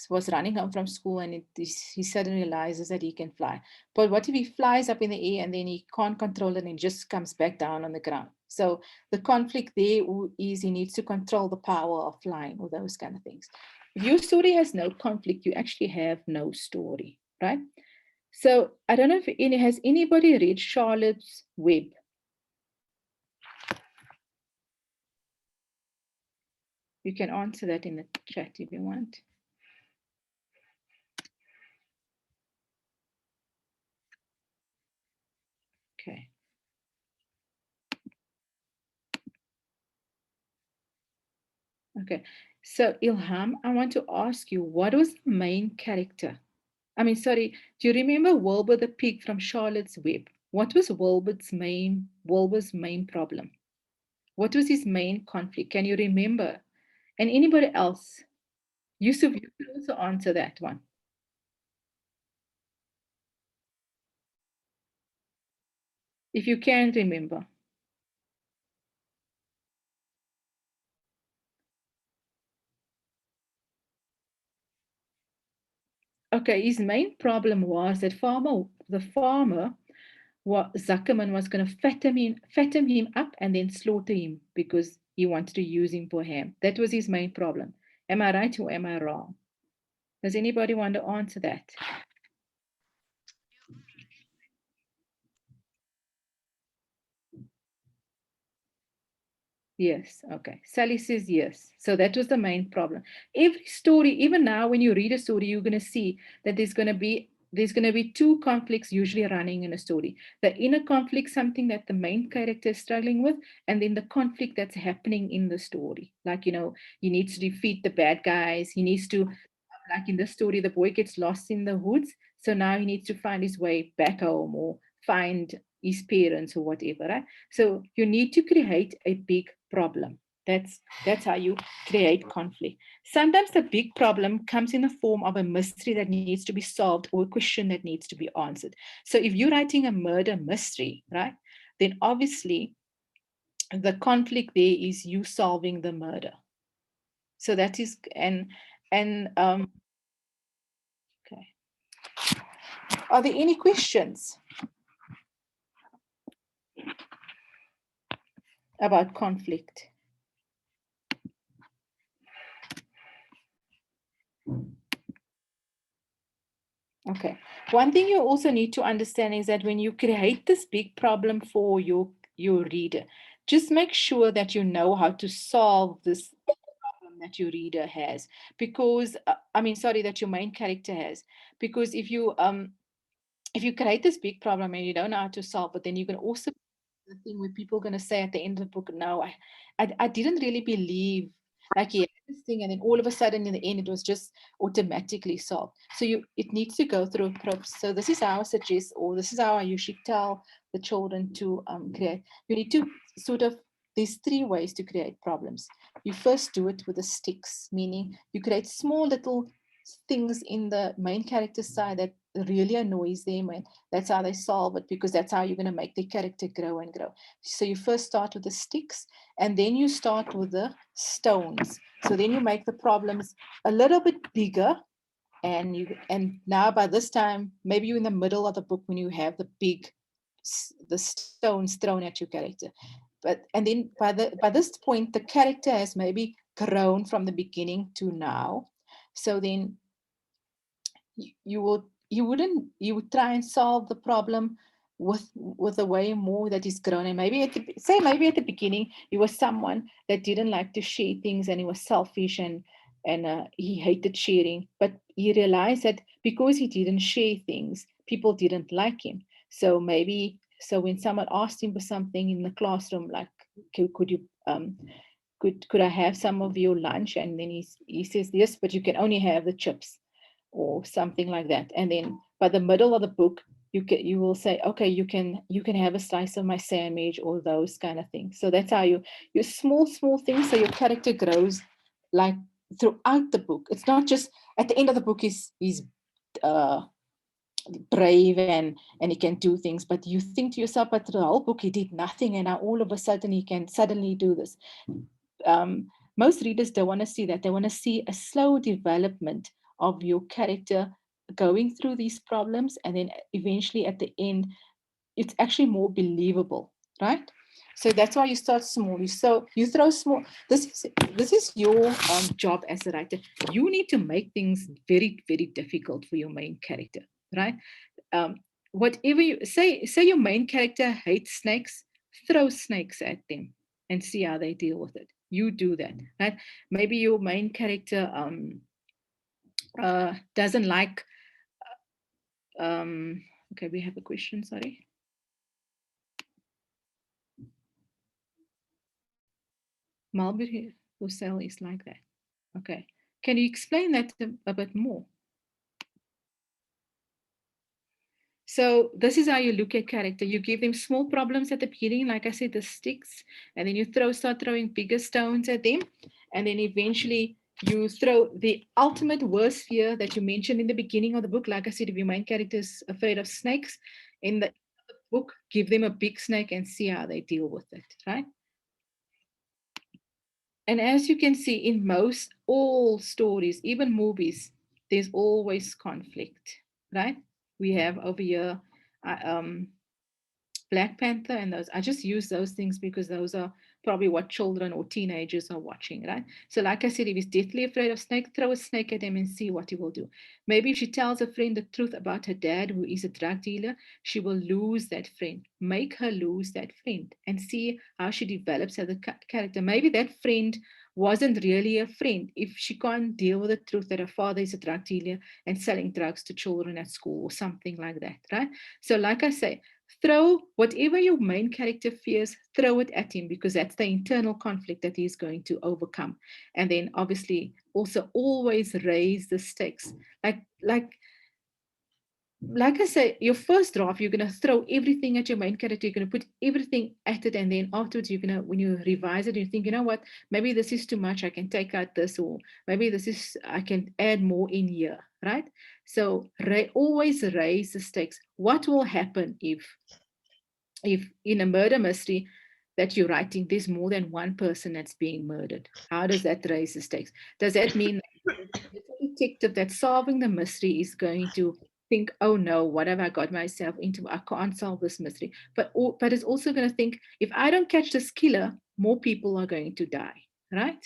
was running home from school and he suddenly realizes that he can fly. But what if he flies up in the air and then he can't control it and he just comes back down on the ground? So the conflict there is he needs to control the power of flying or those kind of things. If your story has no conflict, you actually have no story, right? So I don't know if has anybody read Charlotte's Web? You can answer that in the chat if you want. Okay. Okay. So Ilham, I want to ask you, what was the main character? I mean, sorry, do you remember Wilbur the pig from Charlotte's Web? What was Wilbur's main problem? What was his main conflict? Can you remember? And anybody else? Yusuf, you could also answer that one. If you can remember. Okay, his main problem was that the farmer, Zuckerman was going to fatten him up and then slaughter him because he wanted to use him for ham. That was his main problem. Am I right or am I wrong? Does anybody want to answer that? Yes, okay. Sally says yes. So that was the main problem. Every story, even now when you read a story, you're going to see that there's going to be two conflicts usually running in a story. The inner conflict, something that the main character is struggling with, and then the conflict that's happening in the story. Like, he needs to defeat the bad guys. He needs to, like in the story, the boy gets lost in the woods. So now he needs to find his way back home or find his parents or whatever, right? So you need to create a big problem. That's how you create conflict. Sometimes the big problem comes in the form of a mystery that needs to be solved or a question that needs to be answered. So if you're writing a murder mystery, right, then obviously the conflict there is you solving the murder. So that is okay. Are there any questions about conflict? Okay. One thing you also need to understand is that when you create this big problem for your reader, just make sure that you know how to solve this problem that your reader has. Because that your main character has. Because if you create this big problem and you don't know how to solve it, then you can also the thing where people are going to say at the end of the book, no, I didn't really believe like he had this thing, and then all of a sudden in the end it was just automatically solved. So it needs to go through a process. So this is how I suggest, or this is how I usually tell the children to create. You need to there's three ways to create problems. You first do it with the sticks, meaning you create small little things in the main character side that really annoys them, and that's how they solve it, because that's how you're going to make the character grow and grow. So you first start with the sticks, and then you start with the stones. So then you make the problems a little bit bigger, and now by this time, maybe you're in the middle of the book when you have the stones thrown at your character. And then by this point, the character has maybe grown from the beginning to now. So then you would try and solve the problem with a way more that is grown. And maybe at the beginning he was someone that didn't like to share things, and he was selfish, and he hated sharing. But he realized that because he didn't share things, people didn't like him. So when someone asked him for something in the classroom, like could you could I have some of your lunch, and then he says yes, but you can only have the chips or something like that. And then by the middle of the book, you will say, okay, you can have a slice of my sandwich, or those kind of things. So that's how you small things, so your character grows like throughout the book. It's not just at the end of the book is brave and he can do things, but you think to yourself, but the whole book he did nothing, and now all of a sudden he can suddenly do this. Most readers don't want to see that. They want to see a slow development of your character going through these problems, and then eventually at the end it's actually more believable, right? So that's why you start small. You throw small. This is your job as a writer. You need to make things very, very difficult for your main character, right? Whatever you say your main character hates snakes, throw snakes at them and see how they deal with it. You do that, right? Maybe your main character doesn't like. Okay, we have a question. Sorry. Mulberry Husserl is like that. Okay. Can you explain that a bit more? So this is how you look at character. You give them small problems at the beginning, like I said, the sticks, and then you start throwing bigger stones at them. And then eventually you throw the ultimate worst fear that you mentioned in the beginning of the book. Like I said, if your main character is afraid of snakes, in the book, give them a big snake and see how they deal with it, right? And as you can see in most all stories, even movies, there's always conflict, right? We have over here Black Panther and those. I just use those things because those are probably what children or teenagers are watching, right? So like I said, if he's deathly afraid of snake, throw a snake at him and see what he will do. Maybe if she tells a friend the truth about her dad, who is a drug dealer, she will lose that friend. Make her lose that friend and see how she develops as a character. Maybe that friend wasn't really a friend if she can't deal with the truth that her father is a drug dealer and selling drugs to children at school or something like that, right? So like I say, throw whatever your main character fears, throw it at him, because that's the internal conflict that he's going to overcome. And then obviously also always raise the stakes. Like I say, your first draft, you're going to throw everything at your main character. You're going to put everything at it. And then afterwards, you're going to, when you revise it, you think, you know what, maybe this is too much. I can take out this, or maybe I can add more in here, right? So always raise the stakes. What will happen if in a murder mystery that you're writing, there's more than one person that's being murdered? How does that raise the stakes? Does that mean the detective that's solving the mystery is going to think, oh no, what have I got myself into? I can't solve this mystery. But it's also going to think, if I don't catch this killer, more people are going to die, right?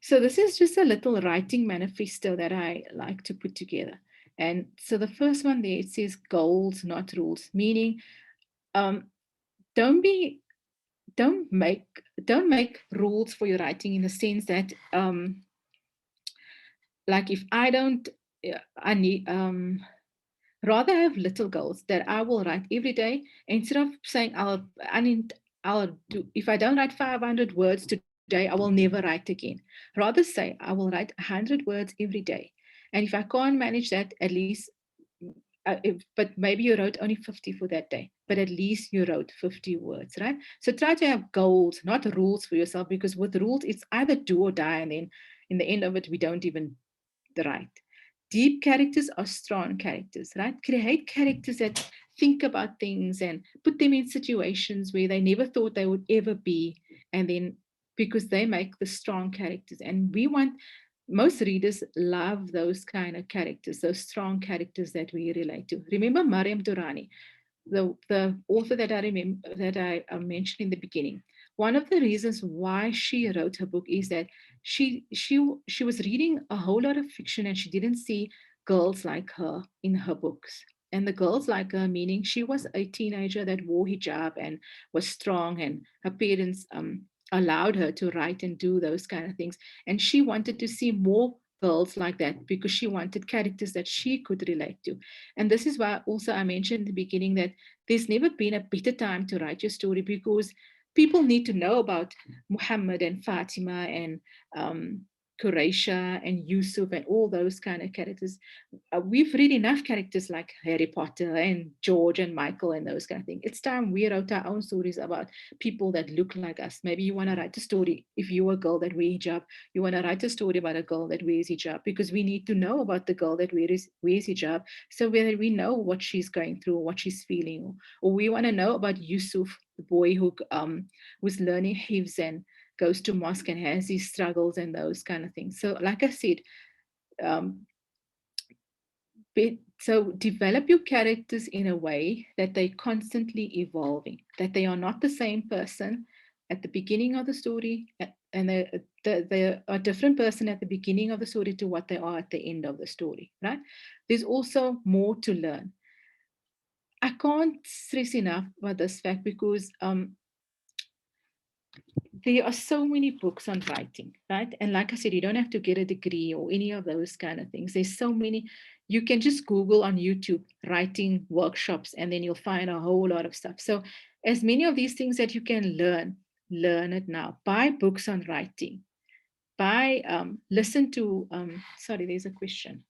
So this is just a little writing manifesto that I like to put together. And so the first one there, it says goals, not rules, meaning don't make rules for your writing, in the sense that like if I don't, I need rather have little goals that I will write every day, instead of saying I'll do, if I don't write 500 words today, I will never write again. Rather say I will write 100 words every day, and if I can't manage that, at least but maybe you wrote only 50 for that day, but at least you wrote 50 words, right? So try to have goals, not rules for yourself, because with rules, it's either do or die. And then in the end of it, we don't even write. Deep characters are strong characters, right? Create characters that think about things and put them in situations where they never thought they would ever be. And then because they make the strong characters. And most readers love those kind of characters, those strong characters that we relate to. Remember Maryam Durrani, the author that I mentioned in the beginning. One of the reasons why she wrote her book is that she was reading a whole lot of fiction, and she didn't see girls like her in her books. And the girls like her, meaning she was a teenager that wore hijab and was strong, and her parents allowed her to write and do those kind of things. And she wanted to see more girls like that, because she wanted characters that she could relate to. And this is why also I mentioned in the beginning that there's never been a better time to write your story, because people need to know about Muhammad and Fatima and Quraisha and Yusuf and all those kind of characters. We've read enough characters like Harry Potter and George and Michael and those kind of things. It's time we wrote our own stories about people that look like us. Maybe you want to write a story, if you're a girl that wears hijab, you want to write a story about a girl that wears hijab, because we need to know about the girl that wears hijab, so whether we know what she's going through, what she's feeling, or we want to know about Yusuf, the boy who was learning hifz and goes to mosque and has these struggles and those kind of things. So like I said, so develop your characters in a way that they're constantly evolving, that they are not the same person at the beginning of the story, and they're a different person at the beginning of the story to what they are at the end of the story, right? There's also more to learn. I can't stress enough about this fact, because there are so many books on writing, right? And like I said, you don't have to get a degree or any of those kind of things. There's so many. You can just Google on YouTube writing workshops, and then you'll find a whole lot of stuff. So as many of these things that you can learn it now. Buy books on writing. Listen to, sorry, there's a question.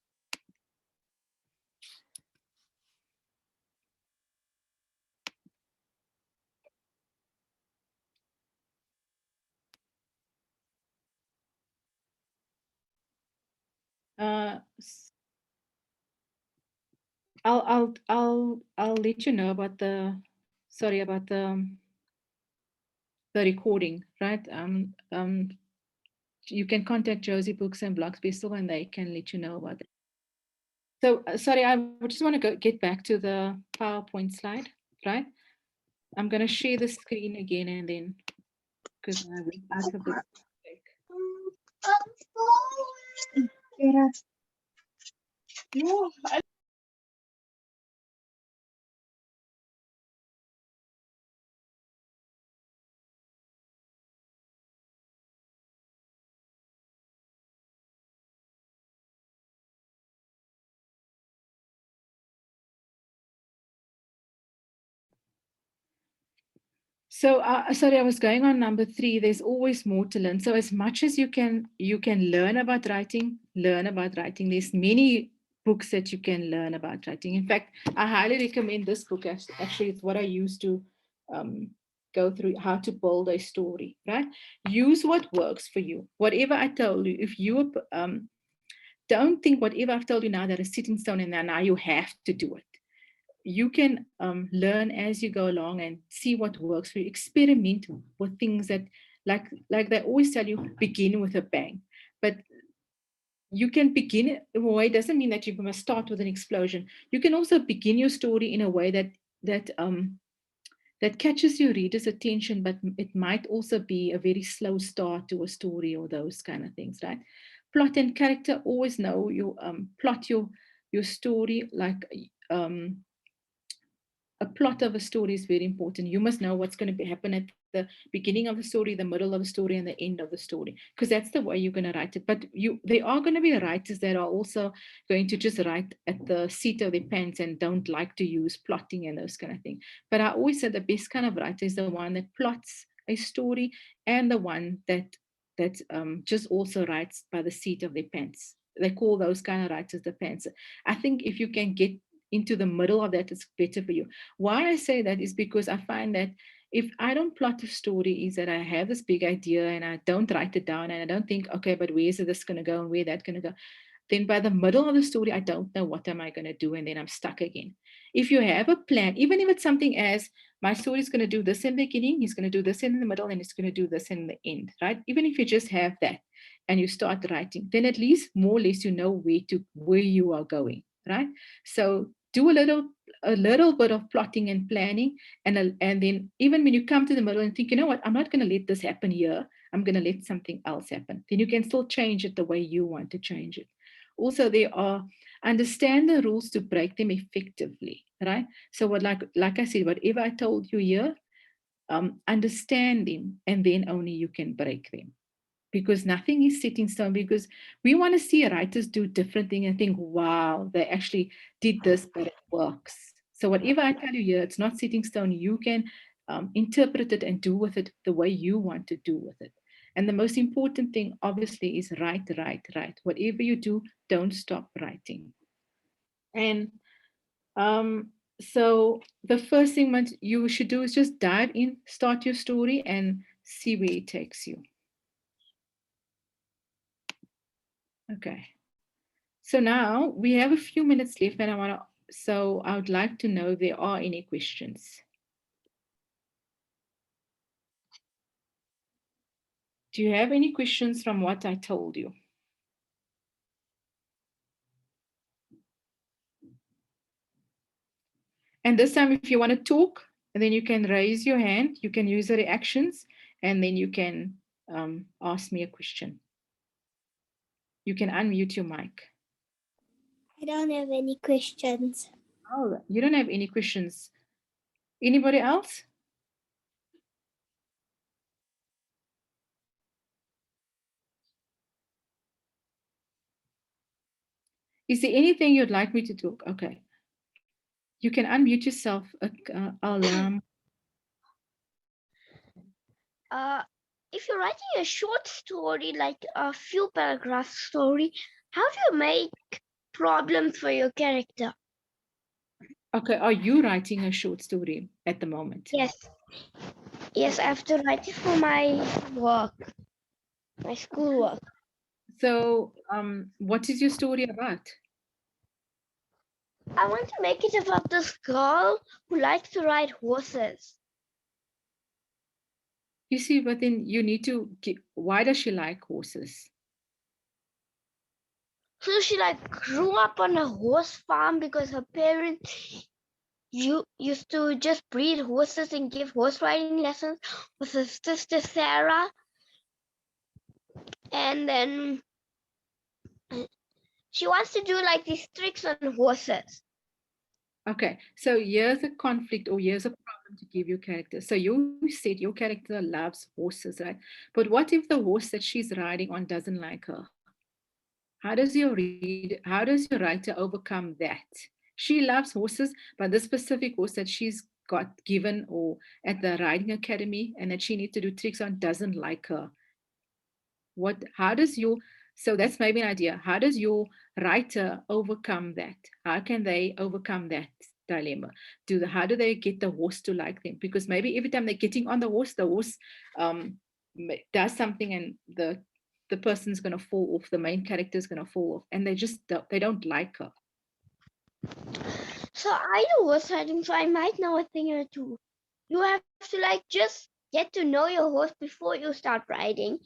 I'll let you know about the, sorry, about the recording, right? You can contact Josie Books and Blogs Bistro, and they can let you know about it. So sorry, I just want to get back to the PowerPoint slide, right? I'm going to share the screen again, and then, because I went out of the So sorry, I was going on number 3. There's always more to learn. So as much as you can learn about writing, There's many books that you can learn about writing. In fact, I highly recommend this book. Actually, it's what I used to go through, how to build a story, right? Use what works for you. Whatever I told you, if you don't think whatever I've told you now that is set in stone and now you have to do it. You can learn as you go along and see what works for you. Experiment with things that, like they always tell you, begin with a bang. But you can begin it in a way, doesn't mean that you must start with an explosion. You can also begin your story in a way that catches your reader's attention, but it might also be a very slow start to a story or those kind of things, right? Plot and character, always know you plot your story like a plot of a story is very important. You must know what's going to happen at the beginning of the story, the middle of the story, and the end of the story, because that's the way you're going to write it. But there are going to be writers that are also going to just write at the seat of their pants and don't like to use plotting and those kind of things. But I always say the best kind of writer is the one that plots a story, and the one that just also writes by the seat of their pants. They call those kind of writers the pants. I think if you can get into the middle of that, it's better for you. Why I say that is because I find that if I don't plot a story, is that I have this big idea and I don't write it down, and I don't think, okay, but where's this going to go and where that's going to go? Then by the middle of the story, I don't know what am I going to do, and then I'm stuck again. If you have a plan, even if it's something as my story is going to do this in the beginning, he's going to do this in the middle, and he's going to do this in the end, right? Even if you just have that and you start writing, then at least more or less you know where you are going, right? So do a little bit of plotting and planning, and then even when you come to the middle and think, you know what, I'm not going to let this happen here, I'm going to let something else happen, then you can still change it the way you want to change it. Also, understand the rules to break them effectively, right? So like I said, whatever I told you here, understand them, and then only you can break them. Because nothing is set in stone, because we want to see writers do different things and think, wow, they actually did this, but it works. So whatever I tell you here, it's not set in stone. You can interpret it and do with it the way you want to do with it. And the most important thing, obviously, is write, write, write. Whatever you do, don't stop writing. And so the first thing what you should do is just dive in, start your story, and see where it takes you. Okay. So now we have a few minutes left, and I would like to know if there are any questions. Do you have any questions from what I told you? And this time, if you want to talk, then you can raise your hand, you can use the reactions, and then you can ask me a question. You can unmute your mic. I don't have any questions. Oh, you don't have any questions. Anybody else? Is there anything you'd like me to do? Okay. You can unmute yourself. If you're writing a short story, like a few paragraph story, how do you make problems for your character? Okay, are you writing a short story at the moment? Yes. Yes, I have to write it for my work, my school work. So, what is your story about? I want to make it about this girl who likes to ride horses. You see, but then you need to why does she like horses? So she like grew up on a horse farm because her parents used to just breed horses and give horse riding lessons with her sister Sarah. And then she wants to do like these tricks on horses. Okay, so here's a conflict or here's a problem to give your character. So you said your character loves horses, right? But what if the horse that she's riding on doesn't like her? How does your writer overcome that? She loves horses, but the specific horse that she's got given or at the riding academy and that she needs to do tricks on doesn't like her. So that's maybe an idea. How does your writer overcome that? How can they overcome that dilemma? How do they get the horse to like them? Because maybe every time they're getting on the horse does something and the person's going to fall off, the main character is going to fall off, and they don't like her. So I do horse riding, so I might know a thing or two. You have to like just get to know your horse before you start riding,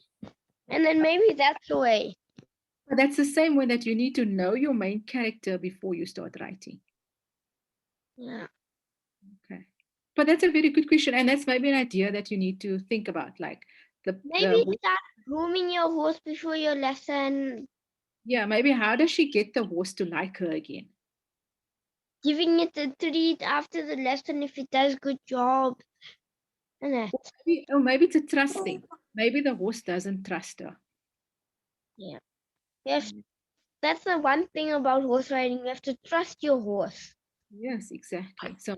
and then maybe that's the way. But that's the same way that you need to know your main character before you start writing. Yeah. Okay. But that's a very good question, and that's maybe an idea that you need to think about, like Maybe start grooming your horse before your lesson. Yeah, maybe how does she get the horse to like her again? Giving it a treat after the lesson if it does good job. And that. Maybe to trust them. Maybe the horse doesn't trust her. Yeah. Yes. That's the one thing about horse riding. You have to trust your horse. Yes, exactly. So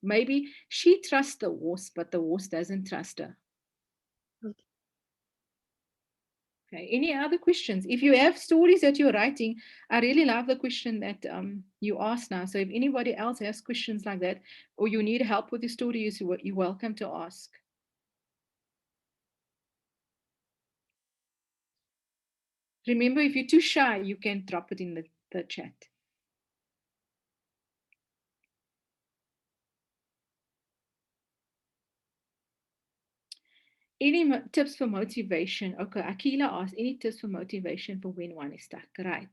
maybe she trusts the horse, but the horse doesn't trust her. Okay. Any other questions? If you have stories that you're writing, I really love the question that you asked now. So if anybody else has questions like that, or you need help with the stories, you're welcome to ask. Remember, if you're too shy, you can drop it in the chat. Any tips for motivation? Okay, Akila asked, any tips for motivation for when one is stuck? Right.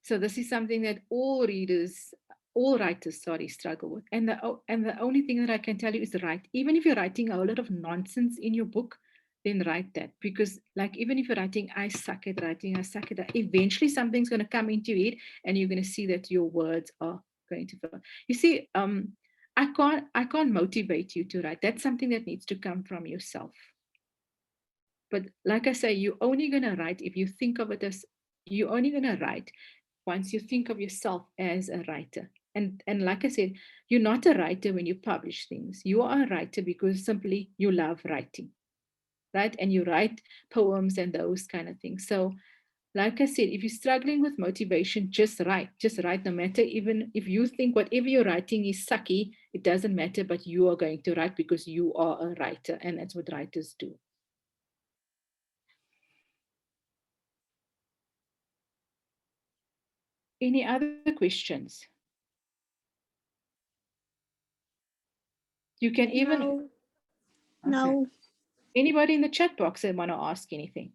So this is something that all writers, struggle with. And the only thing that I can tell you is write. Even if you're writing a whole lot of nonsense in your book, then write that. Because like even if you're writing, I suck at writing, I suck at that, eventually something's going to come into your head and you're going to see that your words are going to fill. You see, I can't motivate you to write. That's something that needs to come from yourself. But like I say, you're only going to write if you think of it as, you're only going to write once you think of yourself as a writer. And like I said, you're not a writer when you publish things. You are a writer because simply you love writing. right? And you write poems and those kind of things. So like I said, if you're struggling with motivation, just write. Just write, no matter, even if you think whatever you're writing is sucky, it doesn't matter, but you are going to write because you are a writer, and that's what writers do. Any other questions? You can even... No. Okay. No. Anybody in the chat box that want to ask anything?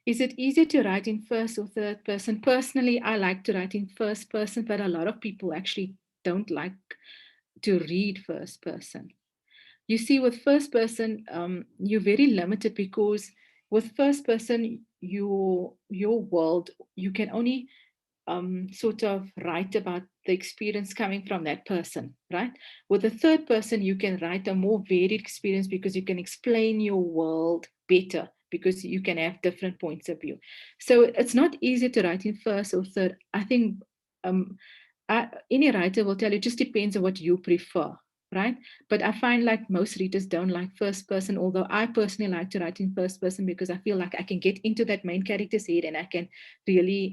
Is it easier to write in first or third person? Personally, I like to write in first person, but a lot of people actually don't like to read first person. You see, with first person, you're very limited because with first person, your world, you can only sort of write about the experience coming from that person, right? With the third person, you can write a more varied experience because you can explain your world better because you can have different points of view. So it's not easy to write in first or third. I think any writer will tell you, it just depends on what you prefer, right? But I find like most readers don't like first person, although I personally like to write in first person because I feel like I can get into that main character's head and I can really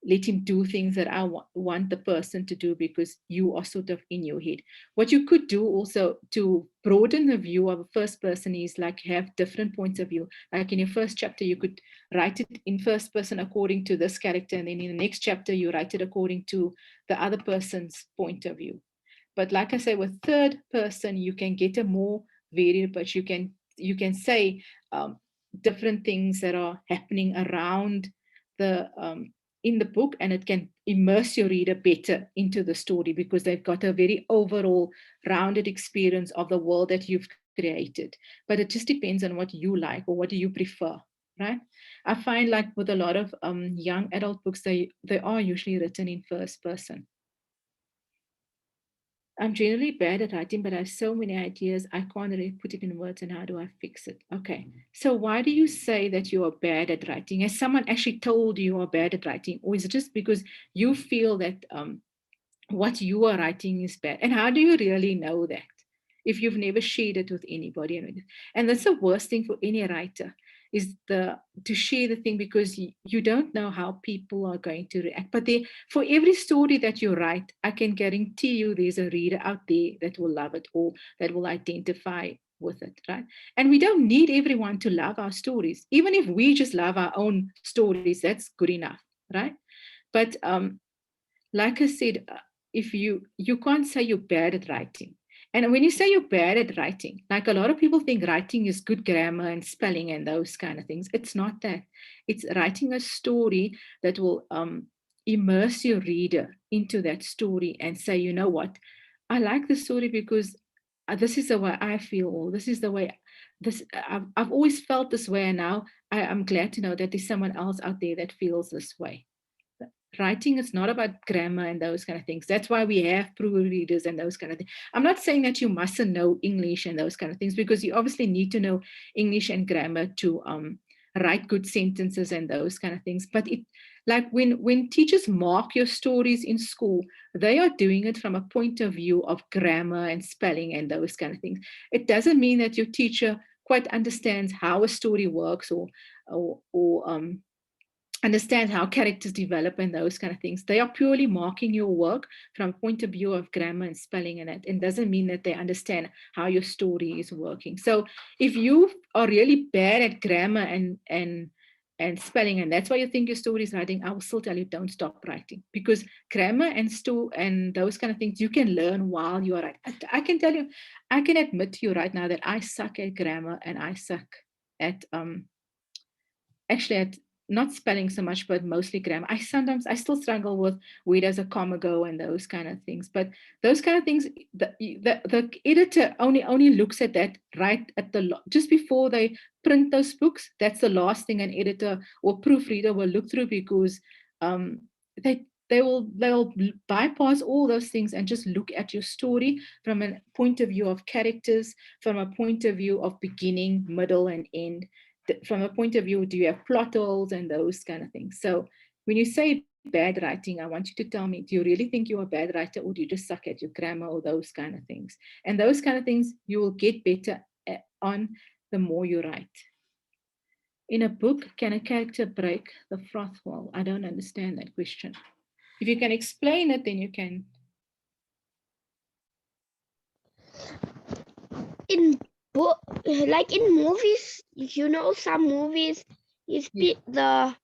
let him do things that I want the person to do because you are sort of in your head. What you could do also to broaden the view of a first person is like have different points of view. Like in your first chapter, you could write it in first person according to this character. And then in the next chapter, you write it according to the other person's point of view. But like I say, with third person, you can get a more varied approach. You can say different things that are happening around the in the book, and it can immerse your reader better into the story because they've got a very overall rounded experience of the world that you've created. But it just depends on what you like or what do you prefer, right? I find like with a lot of young adult books, they are usually written in first person. I'm generally bad at writing, but I have so many ideas, I can't really put it in words, and how do I fix it? Okay, so why do you say that you are bad at writing? Has someone actually told you are bad at writing? Or is it just because you feel that what you are writing is bad? And how do you really know that if you've never shared it with anybody? And that's the worst thing for any writer, is to share the thing, because you don't know how people are going to react. But for every story that you write, I can guarantee you there's a reader out there that will love it or that will identify with it, right? And we don't need everyone to love our stories. Even if we just love our own stories, that's good enough, right? But like I said, if you can't say you're bad at writing. And when you say you're bad at writing, like a lot of people think writing is good grammar and spelling and those kind of things. It's not that. It's writing a story that will immerse your reader into that story and say, you know what, I like the story because this is the way I feel, or this is the way I've always felt this way, and now I'm glad to know that there's someone else out there that feels this way. Writing is not about grammar and those kind of things. That's why we have proofreaders and those kind of things. I'm not saying that you mustn't know English and those kind of things, because you obviously need to know English and grammar to write good sentences and those kind of things. But it, like when teachers mark your stories in school, they are doing it from a point of view of grammar and spelling and those kind of things. It doesn't mean that your teacher quite understands how a story works or understand how characters develop and those kind of things. They are purely marking your work from a point of view of grammar and spelling, and it doesn't mean that they understand how your story is working. So if you are really bad at grammar and spelling, and that's why you think your story is writing, I will still tell you, don't stop writing, because grammar and those kind of things you can learn while you are writing. I can tell you, I can admit to you right now that I suck at grammar, and I suck at actually at not spelling so much, but mostly grammar. I still struggle with where does a comma go and those kind of things. But those kind of things, the editor only looks at that right at just before they print those books. That's the last thing an editor or proofreader will look through, because they'll bypass all those things and just look at your story from a point of view of characters, from a point of view of beginning, middle, and end. From a point of view, do you have plot holes and those kind of things? So when you say bad writing, I want you to tell me, do you really think you're a bad writer, or do you just suck at your grammar, or those kind of things? And those kind of things you will get better on the more you write. In a book, can a character break the fourth wall? I don't understand that question. If you can explain it, then you can. In book, like in movies, some movies, the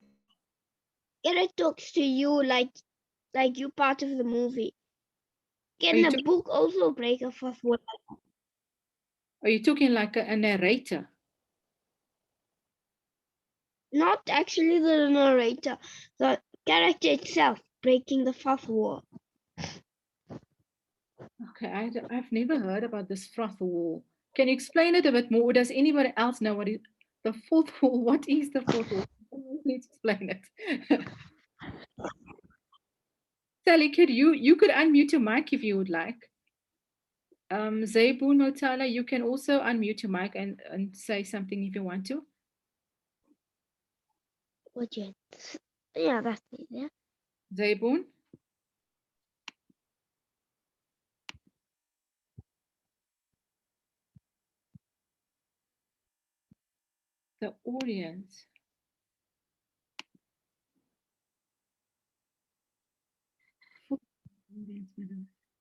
character talks to you like you part of the movie. Can a book also break a fourth wall? Are you talking like a narrator? Not actually the narrator, the character itself breaking the fourth wall. Okay, I've never heard about this fourth wall. Can you explain it a bit more? Or does anybody else know what is the fourth wall? What is the fourth wall? Please explain it. Sally, you could unmute your mic if you would like. Zayboon Motala, you can also unmute your mic and say something if you want to. Yeah, that's it. Yeah. Zayboon? The audience.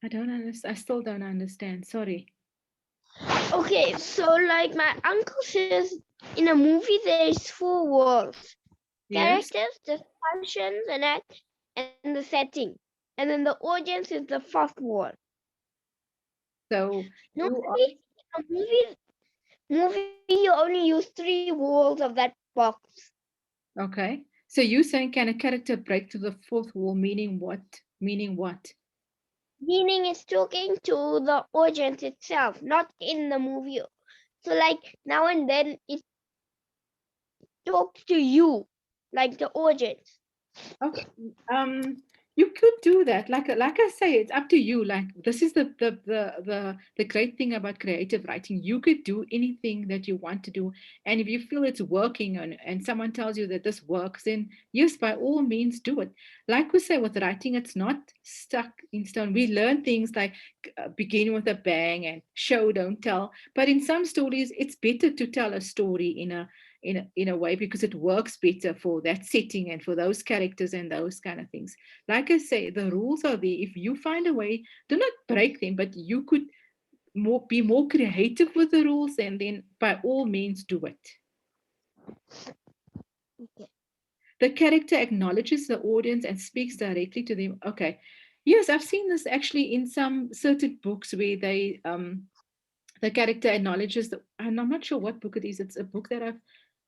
I don't understand. I still don't understand. Sorry. Okay, so like my uncle says, in a movie there's 4 walls: Yes. characters, the functions, and the setting, and then the audience is the fourth wall. So Normally, in a movie you only use 3 walls of that box. okay. So you saying, can a character break to the fourth wall? Meaning what? Meaning what? Meaning it's talking to the audience itself, not in the movie. So like now and then it talks to you, like the audience. Okay. You could do that. Like I say, it's up to you. Like this is the great thing about creative writing. You could do anything that you want to do, and if you feel it's working and someone tells you that this works, then yes, by all means, do it. Like we say with writing, it's not stuck in stone. We learn things like begin with a bang and show, don't tell. But in some stories, it's better to tell a story in a way because it works better for that setting and for those characters and those kind of things. Like I say, the rules are there. If you find a way, do not break them, but you could be more creative with the rules, and then by all means do it. Okay. The character acknowledges the audience and speaks directly to them. Okay. Yes, I've seen this actually in some certain books where they the character acknowledges and I'm not sure what book it is. It's a book that I've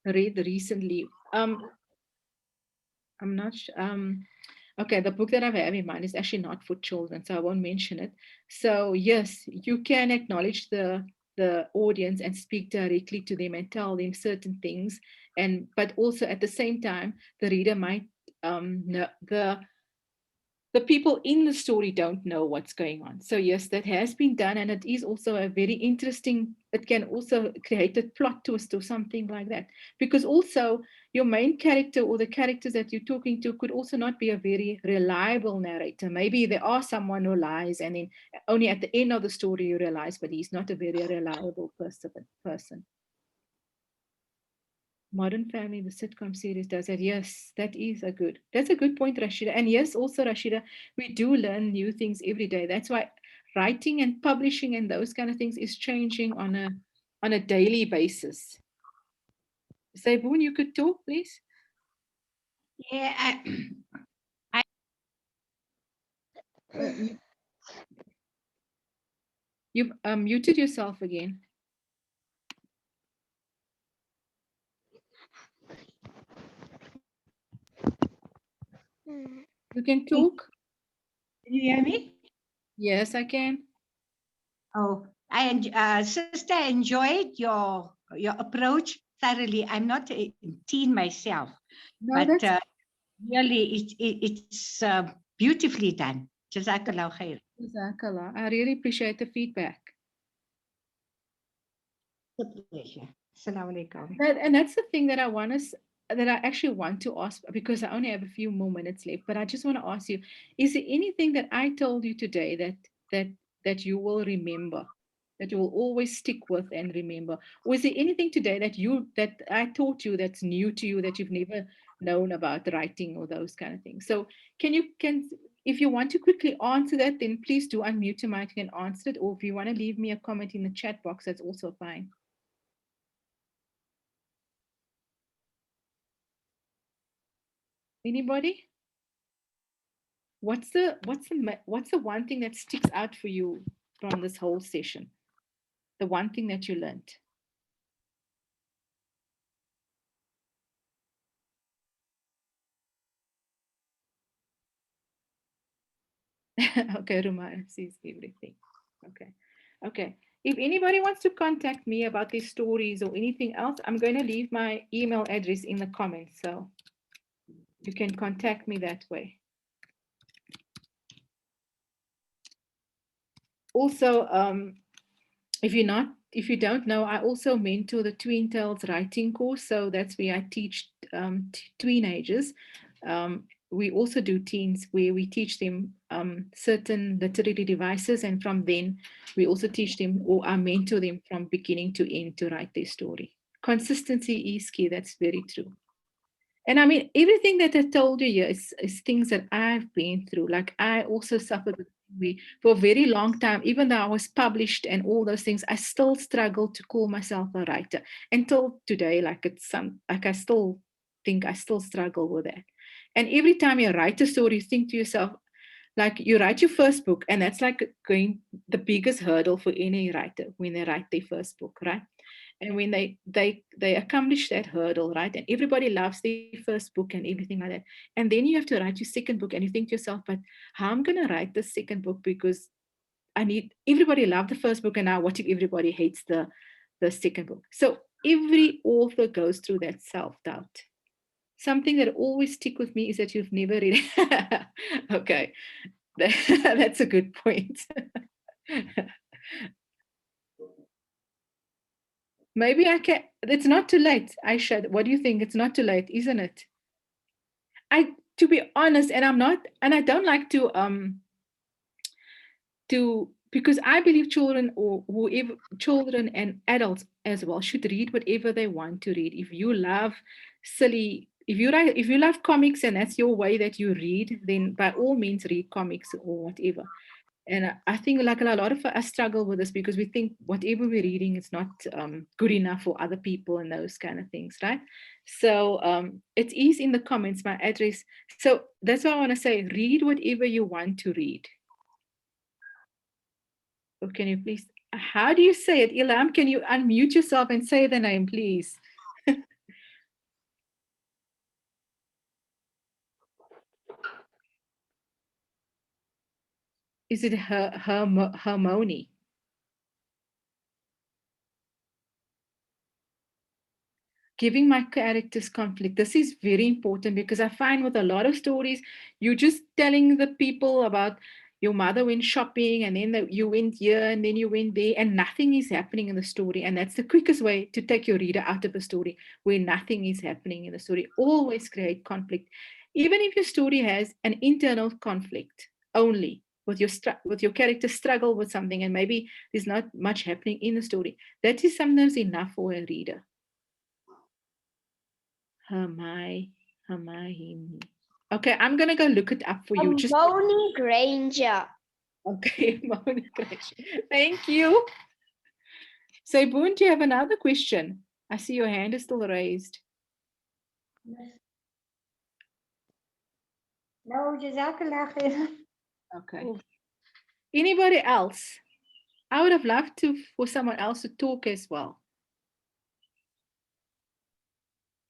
read recently. I'm not okay, the book that I have in mind is actually not for children, so I won't mention it. So yes, you can acknowledge the audience and speak directly to them and tell them certain things, but also at the same time, the reader might know the people in the story don't know what's going on. So yes, that has been done, and it is also a very interesting, it can also create a plot twist or something like that, because also your main character or the characters that you're talking to could also not be a very reliable narrator. Maybe there are someone who lies, and then only at the end of the story you realize, but he's not a very reliable person. Modern Family, the sitcom series, does that. Yes, that's a good point, Rashida. And yes, also, Rashida, we do learn new things every day. That's why writing and publishing and those kind of things is changing on a daily basis. Zayboon, you could talk, please. Yeah, You've muted yourself again. You can talk. Can you hear me? Yes, I can. Oh, sister, enjoyed your approach thoroughly. I'm not a teen myself, No, but that's really, it's beautifully done. Jazakallah khair. Jazakallah. I really appreciate the feedback. It's a pleasure. Assalamu alaikum. And that's the thing that I want us that I actually want to ask, because I only have a few more minutes left, but I just want to ask you, is there anything that I told you today that you will remember, that you will always stick with and remember? Or is there anything today that I taught you that's new to you, that you've never known about writing or those kind of things? So can if you want to quickly answer that, then please do unmute your mic and answer it. Or if you want to leave me a comment in the chat box, that's also fine. Anybody? What's the one thing that sticks out for you from this whole session? The one thing that you learned. Okay, Ruma sees everything. Okay. Okay. If anybody wants to contact me about these stories or anything else, I'm going to leave my email address in the comments, so you can contact me that way. Also, if you don't know, I also mentor the Twin Tales writing course. So that's where I teach teenagers. We also do teens, where we teach them certain literary devices, and from then we also teach them, or I mentor them from beginning to end to write their story. Consistency is key. That's very true. And I mean, everything that I told you here is things that I've been through. Like, I also suffered with envy for a very long time. Even though I was published and all those things, I still struggled to call myself a writer until today. Like I still think I still struggle with that. And every time you write a story, you think to yourself, like, you write your first book, and that's like going the biggest hurdle for any writer when they write their first book, right? And when they accomplish that hurdle, right, and everybody loves their first book and everything like that, and then you have to write your second book, and you think to yourself, but how am I going to write the second book, because everybody loved the first book, and now what if everybody hates the second book? So every author goes through that self-doubt. Something that always stick with me is that you've never read. Okay, that's a good point. Maybe I can. It's not too late, Aisha. What do you think? It's not too late, isn't it? To be honest, and I'm not, and I don't like to, because I believe children, or whoever, children and adults as well, should read whatever they want to read. If you love if you love comics and that's your way that you read, then by all means read comics or whatever. And I think, like, a lot of us struggle with this because we think whatever we're reading is not good enough for other people and those kind of things, right? So it is in the comments, my address. So that's what I want to say. Read whatever you want to read. Or can you please, how do you say it? Ilham, can you unmute yourself and say the name, please? Is it Harmony? Giving my characters conflict. This is very important, because I find with a lot of stories, you're just telling the people about your mother went shopping, and then you went here and then you went there, and nothing is happening in the story. And that's the quickest way to take your reader out of a story where nothing is happening in the story. Always create conflict. Even if your story has an internal conflict only, with your character struggle with something, and maybe there's not much happening in the story, that is sometimes enough for a reader. Hermione. Okay, I'm gonna go look it up for you. Hermione Granger. Okay, Hermione Granger. Thank you. So, Boone, do you have another question? I see your hand is still raised. No, Jazakallah khair. Okay. Anybody else? I would have loved for someone else to talk as well.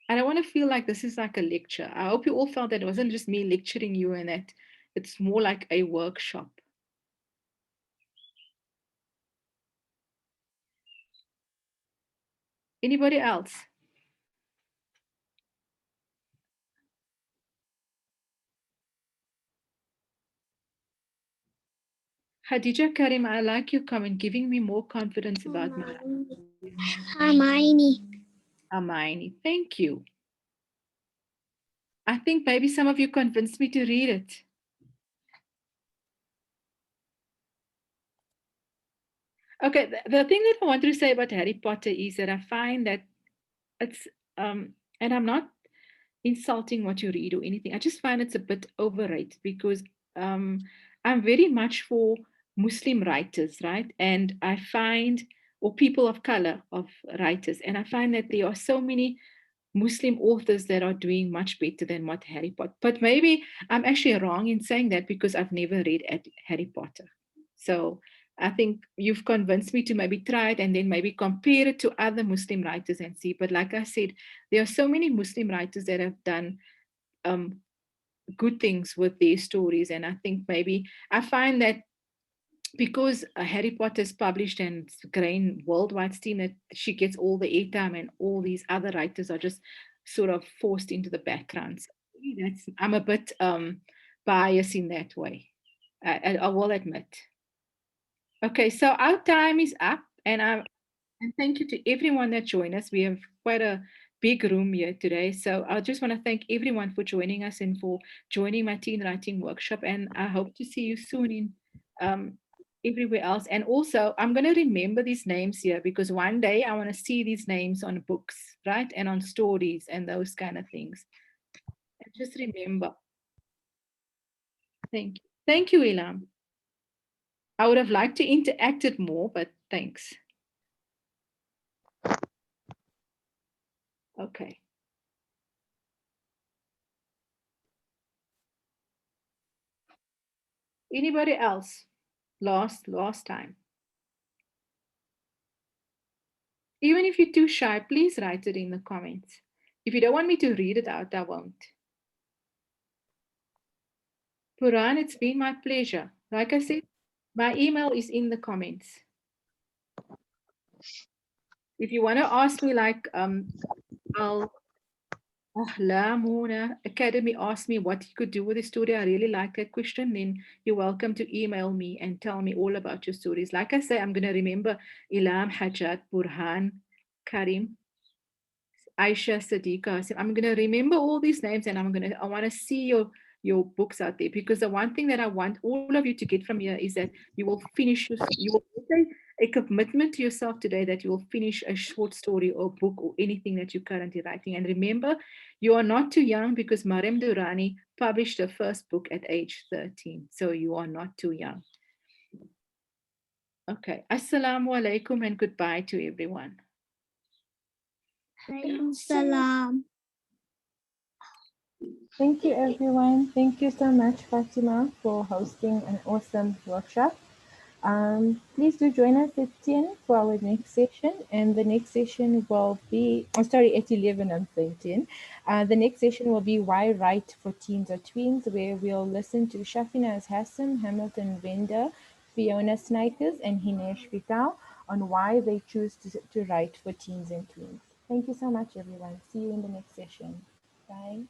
I don't want to feel like this is like a lecture. I hope you all felt that it wasn't just me lecturing you, and that it's more like a workshop. Anybody else? Khadija Karim, I like your comment, giving me more confidence about my Hermione. Hermione. Thank you. I think maybe some of you convinced me to read it. Okay, the thing that I wanted to say about Harry Potter is that I find that it's, and I'm not insulting what you read or anything. I just find it's a bit overrated because um, I'm very much for Muslim writers, right? And I find, or people of color of writers, and I find that there are so many Muslim authors that are doing much better than what Harry Potter. But maybe I'm actually wrong in saying that because I've never read Harry Potter. So I think you've convinced me to maybe try it and then maybe compare it to other Muslim writers and see. But like I said, there are so many Muslim writers that have done um, good things with their stories. And I think maybe I find that because Harry Potter is published and it's gained worldwide steam, that she gets all the airtime and all these other writers are just sort of forced into the background. So that's, I'm a bit biased in that way. I will admit. Okay, so our time is up, and thank you to everyone that joined us. We have quite a big room here today. So I just want to thank everyone for joining us and for joining my teen writing workshop. And I hope to see you soon in everywhere else. And also, I'm going to remember these names here because one day I want to see these names on books, right? And on stories and those kind of things. And just remember. Thank you. Thank you, Ilam. I would have liked to interact it more, but thanks. Okay. Anybody else? Last time. Even if you're too shy, please write it in the comments. If you don't want me to read it out, I won't. Puran, it's been my pleasure. Like I said, my email is in the comments. If you want to ask me, like, La Mona Academy asked me what you could do with the story. I really like that question. Then you're welcome to email me and tell me all about your stories. Like I say, I'm going to remember Ilam, Hajat, Burhan, Karim, Aisha, Sadiqa. So I'm going to remember all these names, and I want to see your books out there, because the one thing that I want all of you to get from here is that you will finish you will make a commitment to yourself today that you will finish a short story or book or anything that you're currently writing. And remember, you are not too young, because Maryam Durrani published her first book at age 13. So you are not too young. Okay. Assalamu alaikum and goodbye to everyone. Salam. Thank you, everyone. Thank you so much, Fatima, for hosting an awesome workshop. Please do join us at 10 for our next session, and the next session will be, at 11, I'm saying 10. The next session will be Why Write for Teens or Tweens, where we'll listen to Shafina Hassan, Hamilton Vender, Fiona Snipers, and Hinesh Vital on why they choose to write for teens and tweens. Thank you so much, everyone. See you in the next session. Bye.